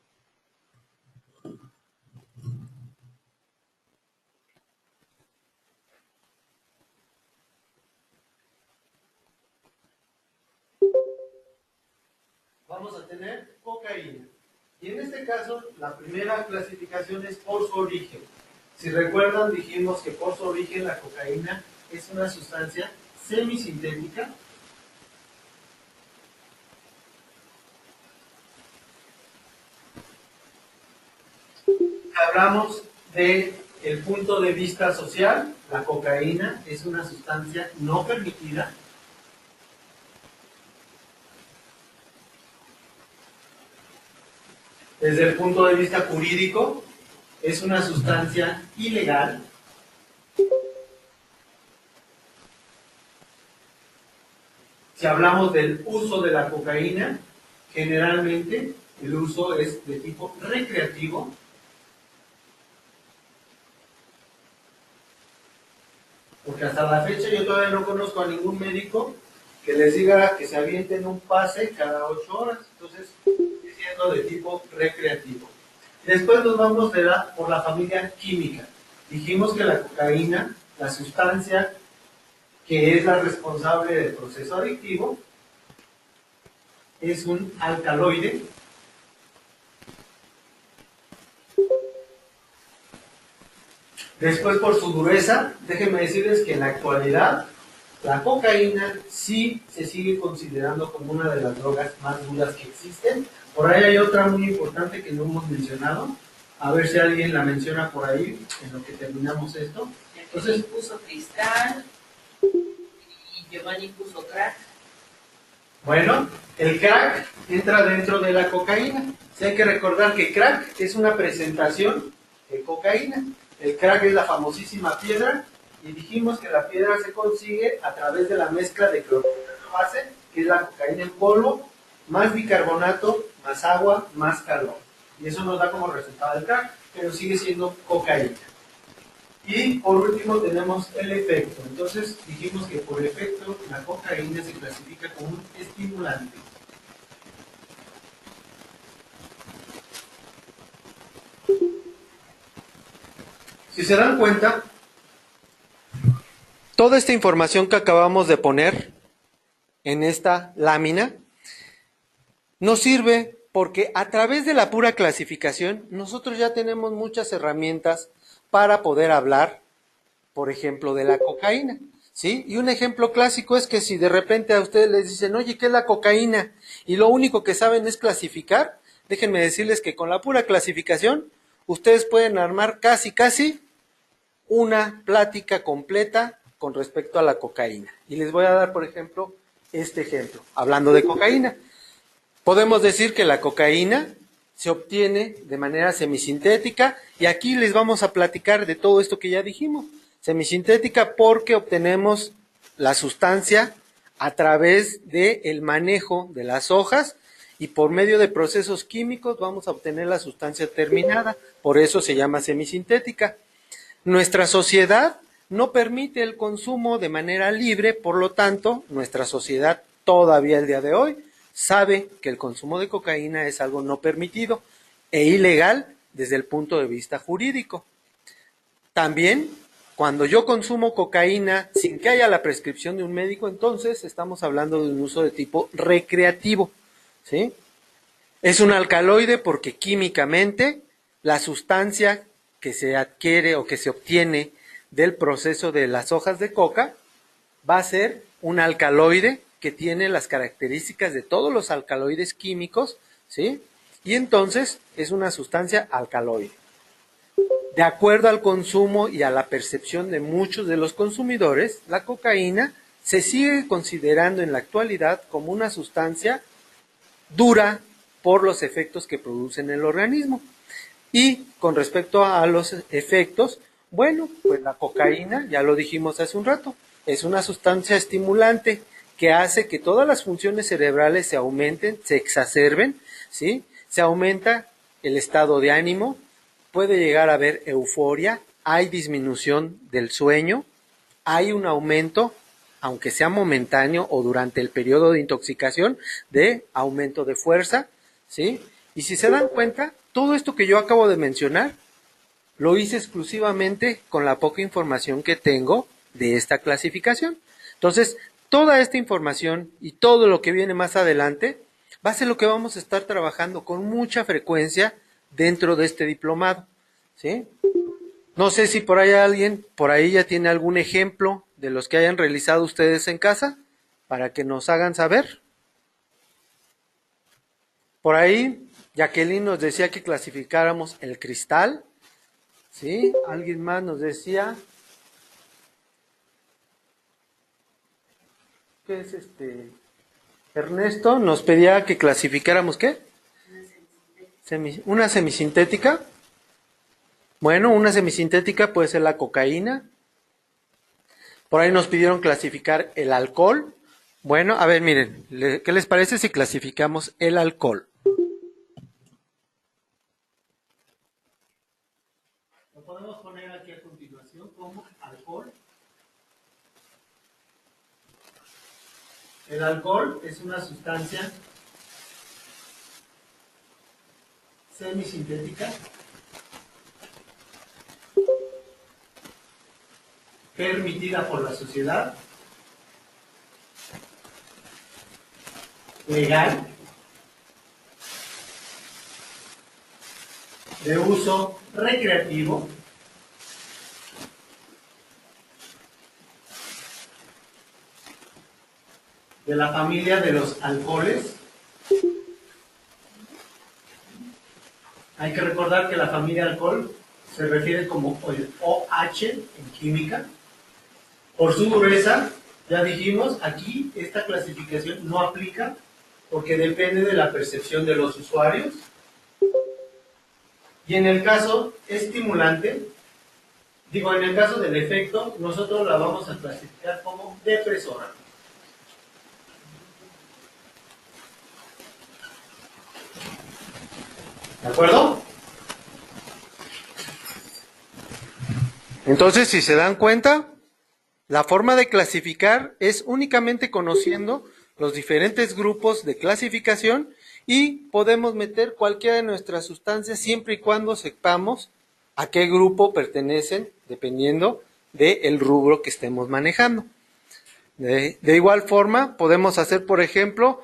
C: Vamos a tener cocaína. Y en este caso, la primera clasificación es por su origen. Si recuerdan, dijimos que por su origen la cocaína es una sustancia semisintética. Hablamos de el punto de vista social, la cocaína es una sustancia no permitida. Desde el punto de vista jurídico, es una sustancia ilegal. Si hablamos del uso de la cocaína, generalmente el uso es de tipo recreativo. Porque hasta la fecha yo todavía no conozco a ningún médico que les diga que se avienten un pase cada 8 horas. Entonces, siendo de tipo recreativo. Después nos vamos por la familia química. Dijimos que la cocaína, la sustancia que es la responsable del proceso adictivo, es un alcaloide. Después, por su dureza, déjenme decirles que en la actualidad la cocaína sí se sigue considerando como una de las drogas más duras que existen. Por ahí hay otra muy importante que no hemos mencionado. A ver si alguien la menciona por ahí en lo que terminamos esto.
D: Entonces puso cristal y Giovanni puso crack.
C: Bueno, el crack entra dentro de la cocaína. Sí, hay que recordar que crack es una presentación de cocaína. El crack es la famosísima piedra y dijimos que la piedra se consigue a través de la mezcla de cloruro base, que es la cocaína en polvo, más bicarbonato, más agua, más calor. Y eso nos da como resultado el crack, pero sigue siendo cocaína. Y por último tenemos el efecto. Entonces dijimos que por efecto la cocaína se clasifica como un estimulante. Si se dan cuenta, toda esta información que acabamos de poner en esta lámina nos sirve porque a través de la pura clasificación nosotros ya tenemos muchas herramientas para poder hablar, por ejemplo, de la cocaína, ¿sí? Y un ejemplo clásico es que si de repente a ustedes les dicen, oye, ¿qué es la cocaína? Y lo único que saben es clasificar, déjenme decirles que con la pura clasificación ustedes pueden armar casi una plática completa con respecto a la cocaína. Y les voy a dar, por ejemplo, este ejemplo. Hablando de cocaína, podemos decir que la cocaína se obtiene de manera semisintética y aquí les vamos a platicar de todo esto que ya dijimos. Semisintética porque obtenemos la sustancia a través del manejo de las hojas y por medio de procesos químicos vamos a obtener la sustancia terminada. Por eso se llama semisintética. Nuestra sociedad no permite el consumo de manera libre, por lo tanto, nuestra sociedad todavía el día de hoy sabe que el consumo de cocaína es algo no permitido e ilegal desde el punto de vista jurídico. También, cuando yo consumo cocaína sin que haya la prescripción de un médico, entonces estamos hablando de un uso de tipo recreativo, ¿sí? Es un alcaloide porque químicamente la sustancia que se adquiere o que se obtiene del proceso de las hojas de coca va a ser un alcaloide que tiene las características de todos los alcaloides químicos, ¿sí? Y entonces es una sustancia alcaloide. De acuerdo al consumo y a la percepción de muchos de los consumidores, la cocaína se sigue considerando en la actualidad como una sustancia dura por los efectos que produce en el organismo. Y con respecto a los efectos, bueno, pues la cocaína, ya lo dijimos hace un rato, es una sustancia estimulante que hace que todas las funciones cerebrales se aumenten, se exacerben, ¿sí? Se aumenta el estado de ánimo, puede llegar a haber euforia, hay disminución del sueño, hay un aumento aunque sea momentáneo o durante el periodo de intoxicación, de aumento de fuerza, ¿sí? Y si se dan cuenta, todo esto que yo acabo de mencionar, lo hice exclusivamente con la poca información que tengo de esta clasificación. Entonces, toda esta información y todo lo que viene más adelante va a ser lo que vamos a estar trabajando con mucha frecuencia dentro de este diplomado, ¿sí? No sé si por ahí alguien, por ahí ya tiene algún ejemplo de los que hayan realizado ustedes en casa, para que nos hagan saber. Por ahí, Jacqueline nos decía que clasificáramos el cristal, ¿sí? Alguien más nos decía, ¿qué es Ernesto nos pedía que clasificáramos, ¿qué? Una semisintética. Bueno, una semisintética puede ser la cocaína. Por ahí nos pidieron clasificar el alcohol. Bueno, a ver, miren, ¿qué les parece si clasificamos el alcohol? Lo podemos poner aquí a continuación como alcohol. El alcohol es una sustancia semisintética permitida por la sociedad, legal, de uso recreativo, de la familia de los alcoholes. Hay que recordar que la familia alcohol se refiere como el OH en química. Por su dureza, ya dijimos, aquí esta clasificación no aplica porque depende de la percepción de los usuarios. Y en el caso estimulante, en el caso del efecto, nosotros la vamos a clasificar como depresora. ¿De acuerdo? Entonces, si se dan cuenta, la forma de clasificar es únicamente conociendo los diferentes grupos de clasificación y podemos meter cualquiera de nuestras sustancias siempre y cuando sepamos a qué grupo pertenecen dependiendo del rubro que estemos manejando. De igual forma, podemos hacer, por ejemplo,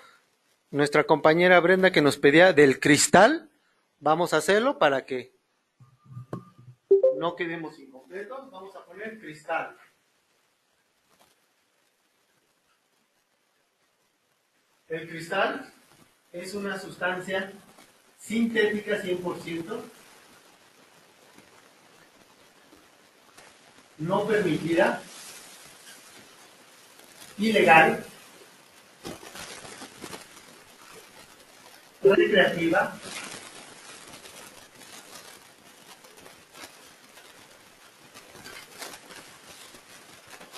C: nuestra compañera Brenda que nos pedía del cristal. Vamos a hacerlo para que no quedemos incompletos. Vamos a poner cristal. El cristal es una sustancia sintética 100%, no permitida, ilegal, recreativa,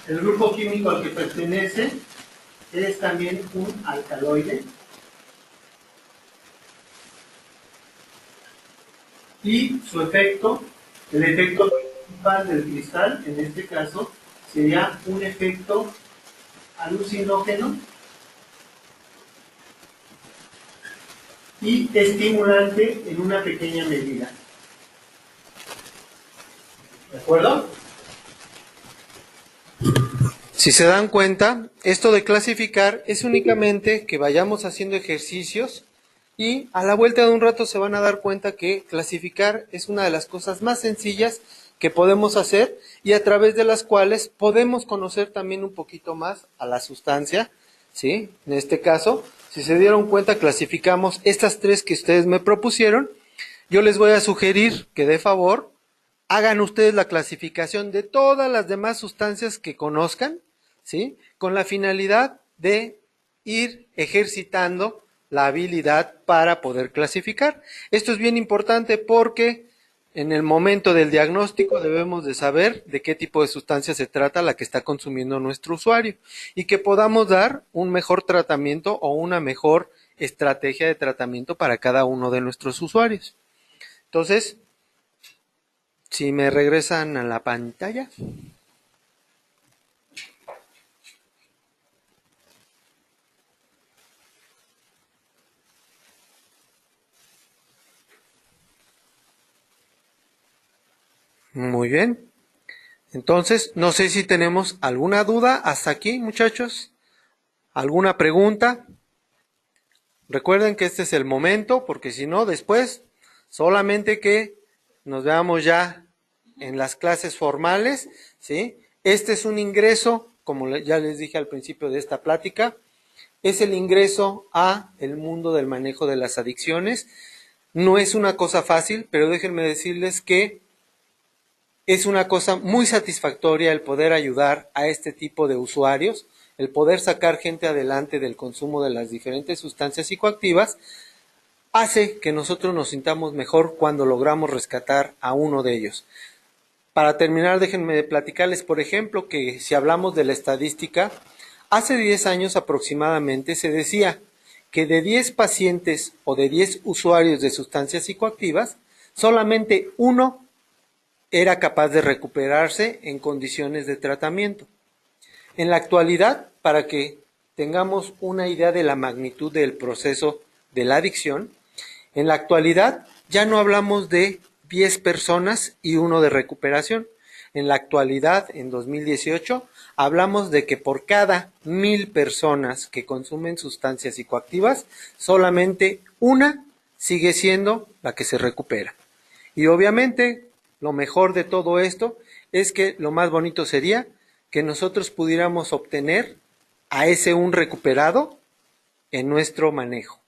C: el grupo químico al que pertenece es también un alcaloide y su efecto, el efecto principal del cristal, en este caso, sería un efecto alucinógeno y estimulante en una pequeña medida. ¿De acuerdo? Si se dan cuenta, esto de clasificar es únicamente que vayamos haciendo ejercicios y a la vuelta de un rato se van a dar cuenta que clasificar es una de las cosas más sencillas que podemos hacer y a través de las cuales podemos conocer también un poquito más a la sustancia, ¿sí? En este caso, si se dieron cuenta, clasificamos estas tres que ustedes me propusieron. Yo les voy a sugerir que de favor hagan ustedes la clasificación de todas las demás sustancias que conozcan, ¿sí? Con la finalidad de ir ejercitando la habilidad para poder clasificar. Esto es bien importante porque en el momento del diagnóstico debemos de saber de qué tipo de sustancia se trata la que está consumiendo nuestro usuario y que podamos dar un mejor tratamiento o una mejor estrategia de tratamiento para cada uno de nuestros usuarios. Entonces, si me regresan a la pantalla. Muy bien. Entonces, no sé si tenemos alguna duda hasta aquí, muchachos. ¿Alguna pregunta? Recuerden que este es el momento, porque si no, después, solamente que nos veamos ya en las clases formales, ¿sí? Este es un ingreso, como ya les dije al principio de esta plática, es el ingreso a el mundo del manejo de las adicciones. No es una cosa fácil, pero déjenme decirles que es una cosa muy satisfactoria el poder ayudar a este tipo de usuarios, el poder sacar gente adelante del consumo de las diferentes sustancias psicoactivas, hace que nosotros nos sintamos mejor cuando logramos rescatar a uno de ellos. Para terminar, déjenme platicarles, por ejemplo, que si hablamos de la estadística, hace 10 años aproximadamente se decía que de 10 pacientes o de 10 usuarios de sustancias psicoactivas, solamente uno era capaz de recuperarse en condiciones de tratamiento. En la actualidad, para que tengamos una idea de la magnitud del proceso de la adicción, en la actualidad ya no hablamos de 10 personas y uno de recuperación. En la actualidad, en 2018, hablamos de que por cada 1000 personas que consumen sustancias psicoactivas, solamente una sigue siendo la que se recupera. Y obviamente, lo mejor de todo esto es que lo más bonito sería que nosotros pudiéramos obtener a ese un recuperado en nuestro manejo.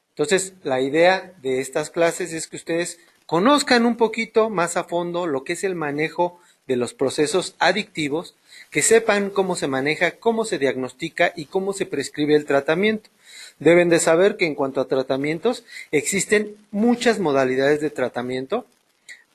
C: Entonces, la idea de estas clases es que ustedes conozcan un poquito más a fondo lo que es el manejo de los procesos adictivos, que sepan cómo se maneja, cómo se diagnostica y cómo se prescribe el tratamiento. Deben de saber que en cuanto a tratamientos, existen muchas modalidades de tratamiento,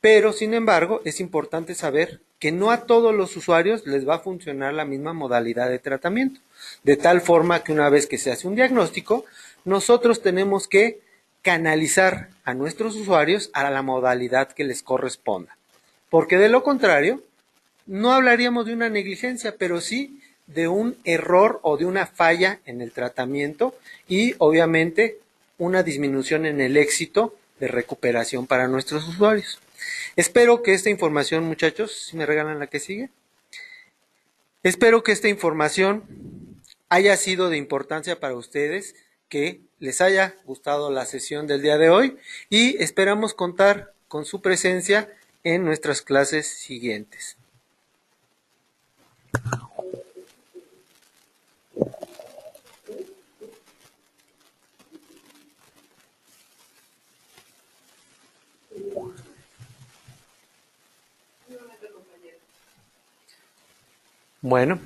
C: pero sin embargo es importante saber que no a todos los usuarios les va a funcionar la misma modalidad de tratamiento, de tal forma que una vez que se hace un diagnóstico, nosotros tenemos que canalizar a nuestros usuarios a la modalidad que les corresponda, porque de lo contrario, no hablaríamos de una negligencia, pero sí de un error o de una falla en el tratamiento y obviamente una disminución en el éxito de recuperación para nuestros usuarios. Espero que esta información, muchachos, si me regalan la que sigue, espero que esta información haya sido de importancia para ustedes, que les haya gustado la sesión del día de hoy y esperamos contar con su presencia en nuestras clases siguientes. Bueno,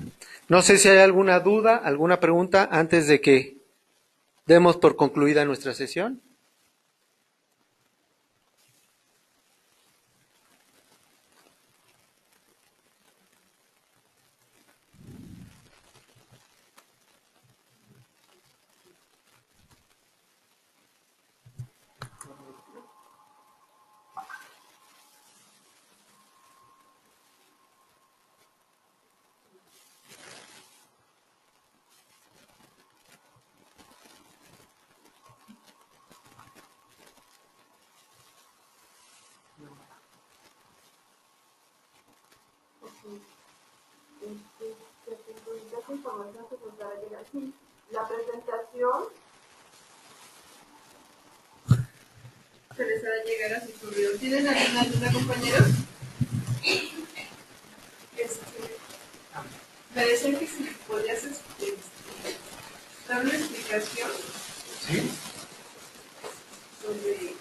C: no sé si hay alguna duda, alguna pregunta antes de que demos por concluida nuestra sesión.
B: Esta información que nos va a llegar aquí. La presentación se les hará llegar a su correo. ¿Tienen alguna duda, compañeros? Me decían que si podías dar una explicación.
A: ¿Sí?
B: Sobre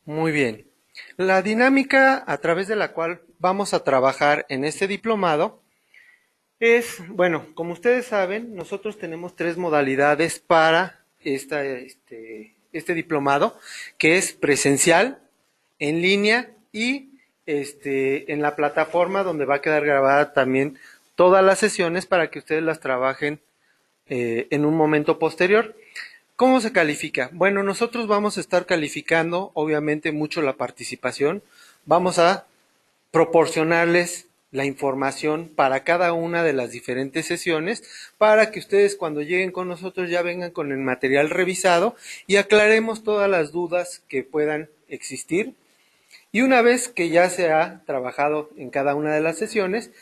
C: Muy bien. La dinámica a través de la cual vamos a trabajar en este diplomado es, bueno, como ustedes saben, nosotros tenemos 3 modalidades para este diplomado, que es presencial, en línea y en la plataforma donde va a quedar grabada también todas las sesiones para que ustedes las trabajen en un momento posterior. ¿Cómo se califica? Bueno, nosotros vamos a estar calificando obviamente mucho la participación, vamos a proporcionarles la información para cada una de las diferentes sesiones, para que ustedes cuando lleguen con nosotros ya vengan con el material revisado y aclaremos todas las dudas que puedan existir. Y una vez que ya se ha trabajado en cada una de las sesiones,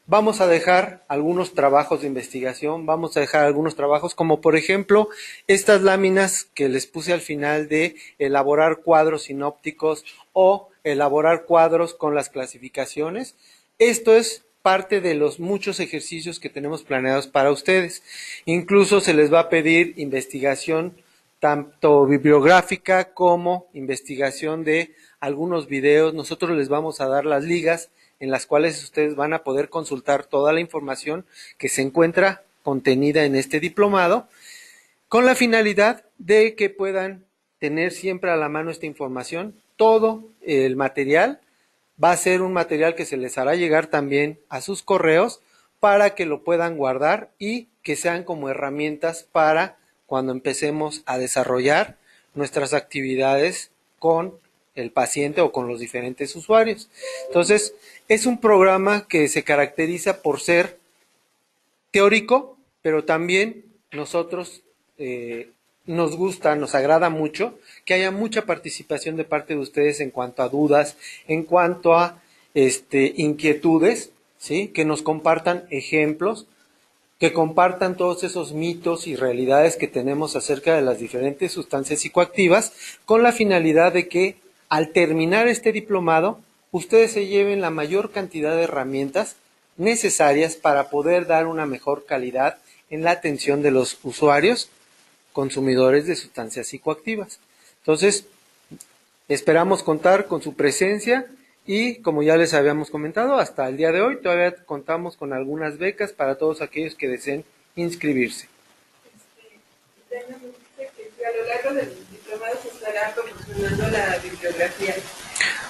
C: vamos a dejar algunos trabajos de investigación, vamos a dejar algunos trabajos como por ejemplo estas láminas que les puse al final de elaborar cuadros sinópticos o elaborar cuadros con las clasificaciones. Esto es parte de los muchos ejercicios que tenemos planeados para ustedes. Incluso se les va a pedir investigación tanto bibliográfica como investigación de algunos videos. Nosotros les vamos a dar las ligas en las cuales ustedes van a poder consultar toda la información que se encuentra contenida en este diplomado, con la finalidad de que puedan tener siempre a la mano esta información. Todo el material va a ser un material que se les hará llegar también a sus correos para que lo puedan guardar y que sean como herramientas para cuando empecemos a desarrollar nuestras actividades con el paciente o con los diferentes usuarios. Entonces, es un programa que se caracteriza por ser teórico, pero también nosotros nos gusta, nos agrada mucho que haya mucha participación de parte de ustedes en cuanto a dudas, en cuanto a inquietudes, ¿sí? Que nos compartan ejemplos, que compartan todos esos mitos y realidades que tenemos acerca de las diferentes sustancias psicoactivas, con la finalidad de que al terminar este diplomado, ustedes se lleven la mayor cantidad de herramientas necesarias para poder dar una mejor calidad en la atención de los usuarios consumidores de sustancias psicoactivas. Entonces, esperamos contar con su presencia y, como ya les habíamos comentado, hasta el día de hoy todavía contamos con algunas becas para todos aquellos que deseen inscribirse.
B: A lo largo del diplomado se estará proporcionando la bibliografía.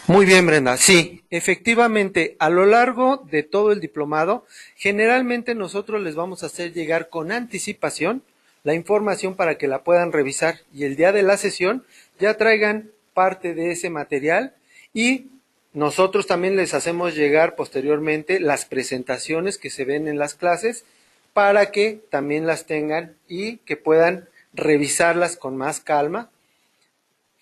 C: Muy bien, Brenda. Sí, efectivamente, a lo largo de todo el diplomado, generalmente nosotros les vamos a hacer llegar con anticipación la información para que la puedan revisar y el día de la sesión ya traigan parte de ese material y nosotros también les hacemos llegar posteriormente las presentaciones que se ven en las clases para que también las tengan y que puedan revisarlas con más calma.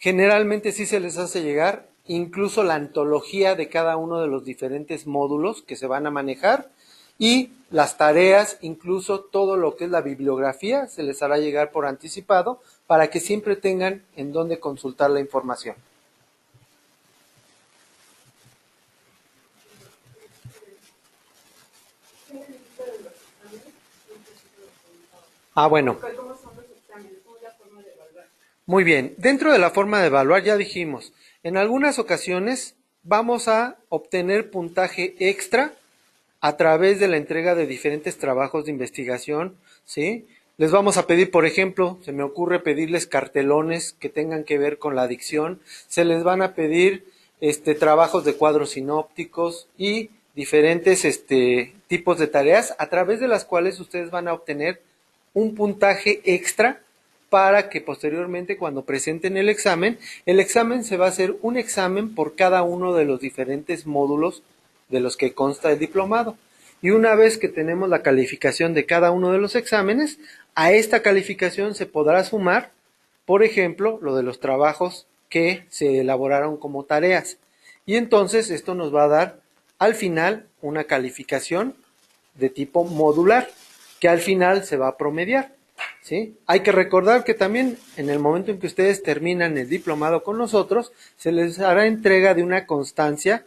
C: Generalmente sí se les hace llegar incluso la antología de cada uno de los diferentes módulos que se van a manejar y las tareas, incluso todo lo que es la bibliografía, se les hará llegar por anticipado para que siempre tengan en dónde consultar la información. Bueno.
B: ¿Cómo son los exámenes? ¿Cómo es la forma de evaluar?
C: Muy bien, dentro de la forma de evaluar ya dijimos, en algunas ocasiones vamos a obtener puntaje extra a través de la entrega de diferentes trabajos de investigación, ¿sí? Les vamos a pedir, por ejemplo, se me ocurre pedirles cartelones que tengan que ver con la adicción, se les van a pedir trabajos de cuadros sinópticos y diferentes tipos de tareas a través de las cuales ustedes van a obtener un puntaje extra para que posteriormente cuando presenten el examen se va a hacer un examen por cada uno de los diferentes módulos de los que consta el diplomado. Y una vez que tenemos la calificación de cada uno de los exámenes, a esta calificación se podrá sumar, por ejemplo, lo de los trabajos que se elaboraron como tareas. Y entonces esto nos va a dar al final una calificación de tipo modular, que al final se va a promediar, ¿sí? Hay que recordar que también en el momento en que ustedes terminan el diplomado con nosotros, se les hará entrega de una constancia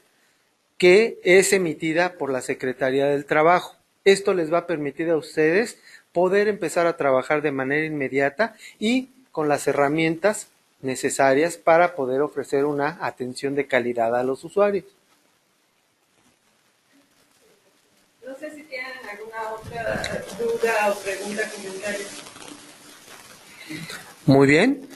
C: que es emitida por la Secretaría del Trabajo. Esto les va a permitir a ustedes poder empezar a trabajar de manera inmediata y con las herramientas necesarias para poder ofrecer una atención de calidad a los usuarios.
B: No sé si tienen alguna otra duda o pregunta, comentario.
C: Muy bien.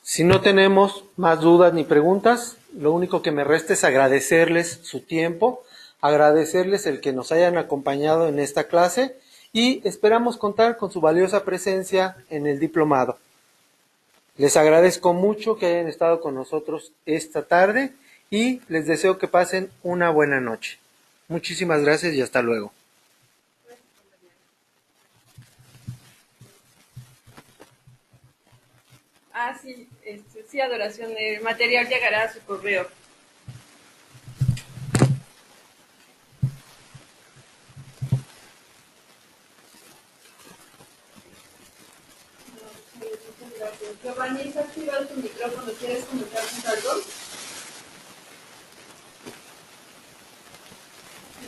C: Si no tenemos más dudas ni preguntas, lo único que me resta es agradecerles su tiempo, agradecerles el que nos hayan acompañado en esta clase y esperamos contar con su valiosa presencia en el diplomado. Les agradezco mucho que hayan estado con nosotros esta tarde y les deseo que pasen una buena noche. Muchísimas gracias y hasta luego.
B: Ah, sí, sí, Adoración, el material llegará a su correo. Muchas gracias. Giovanni, ¿está activado tu micrófono? ¿Quieres comentarnos algo?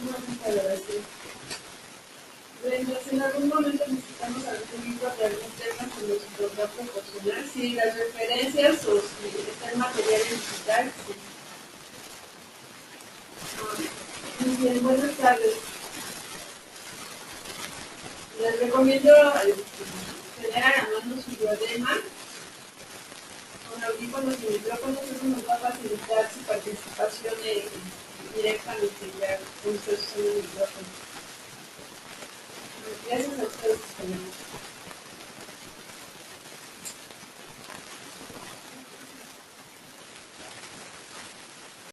B: No, muchas gracias. Bueno, si en algún momento necesitamos algún libro de algún tema que nos podrá proporcionar, sí, las referencias o si está el material en digital, sí. Muy bien, buenas tardes. Les recomiendo tener a la mano su diadema con audífonos y micrófonos. Eso nos va a facilitar su participación directamente ya con ustedes usando el micrófono. Gracias a ustedes, compañeros.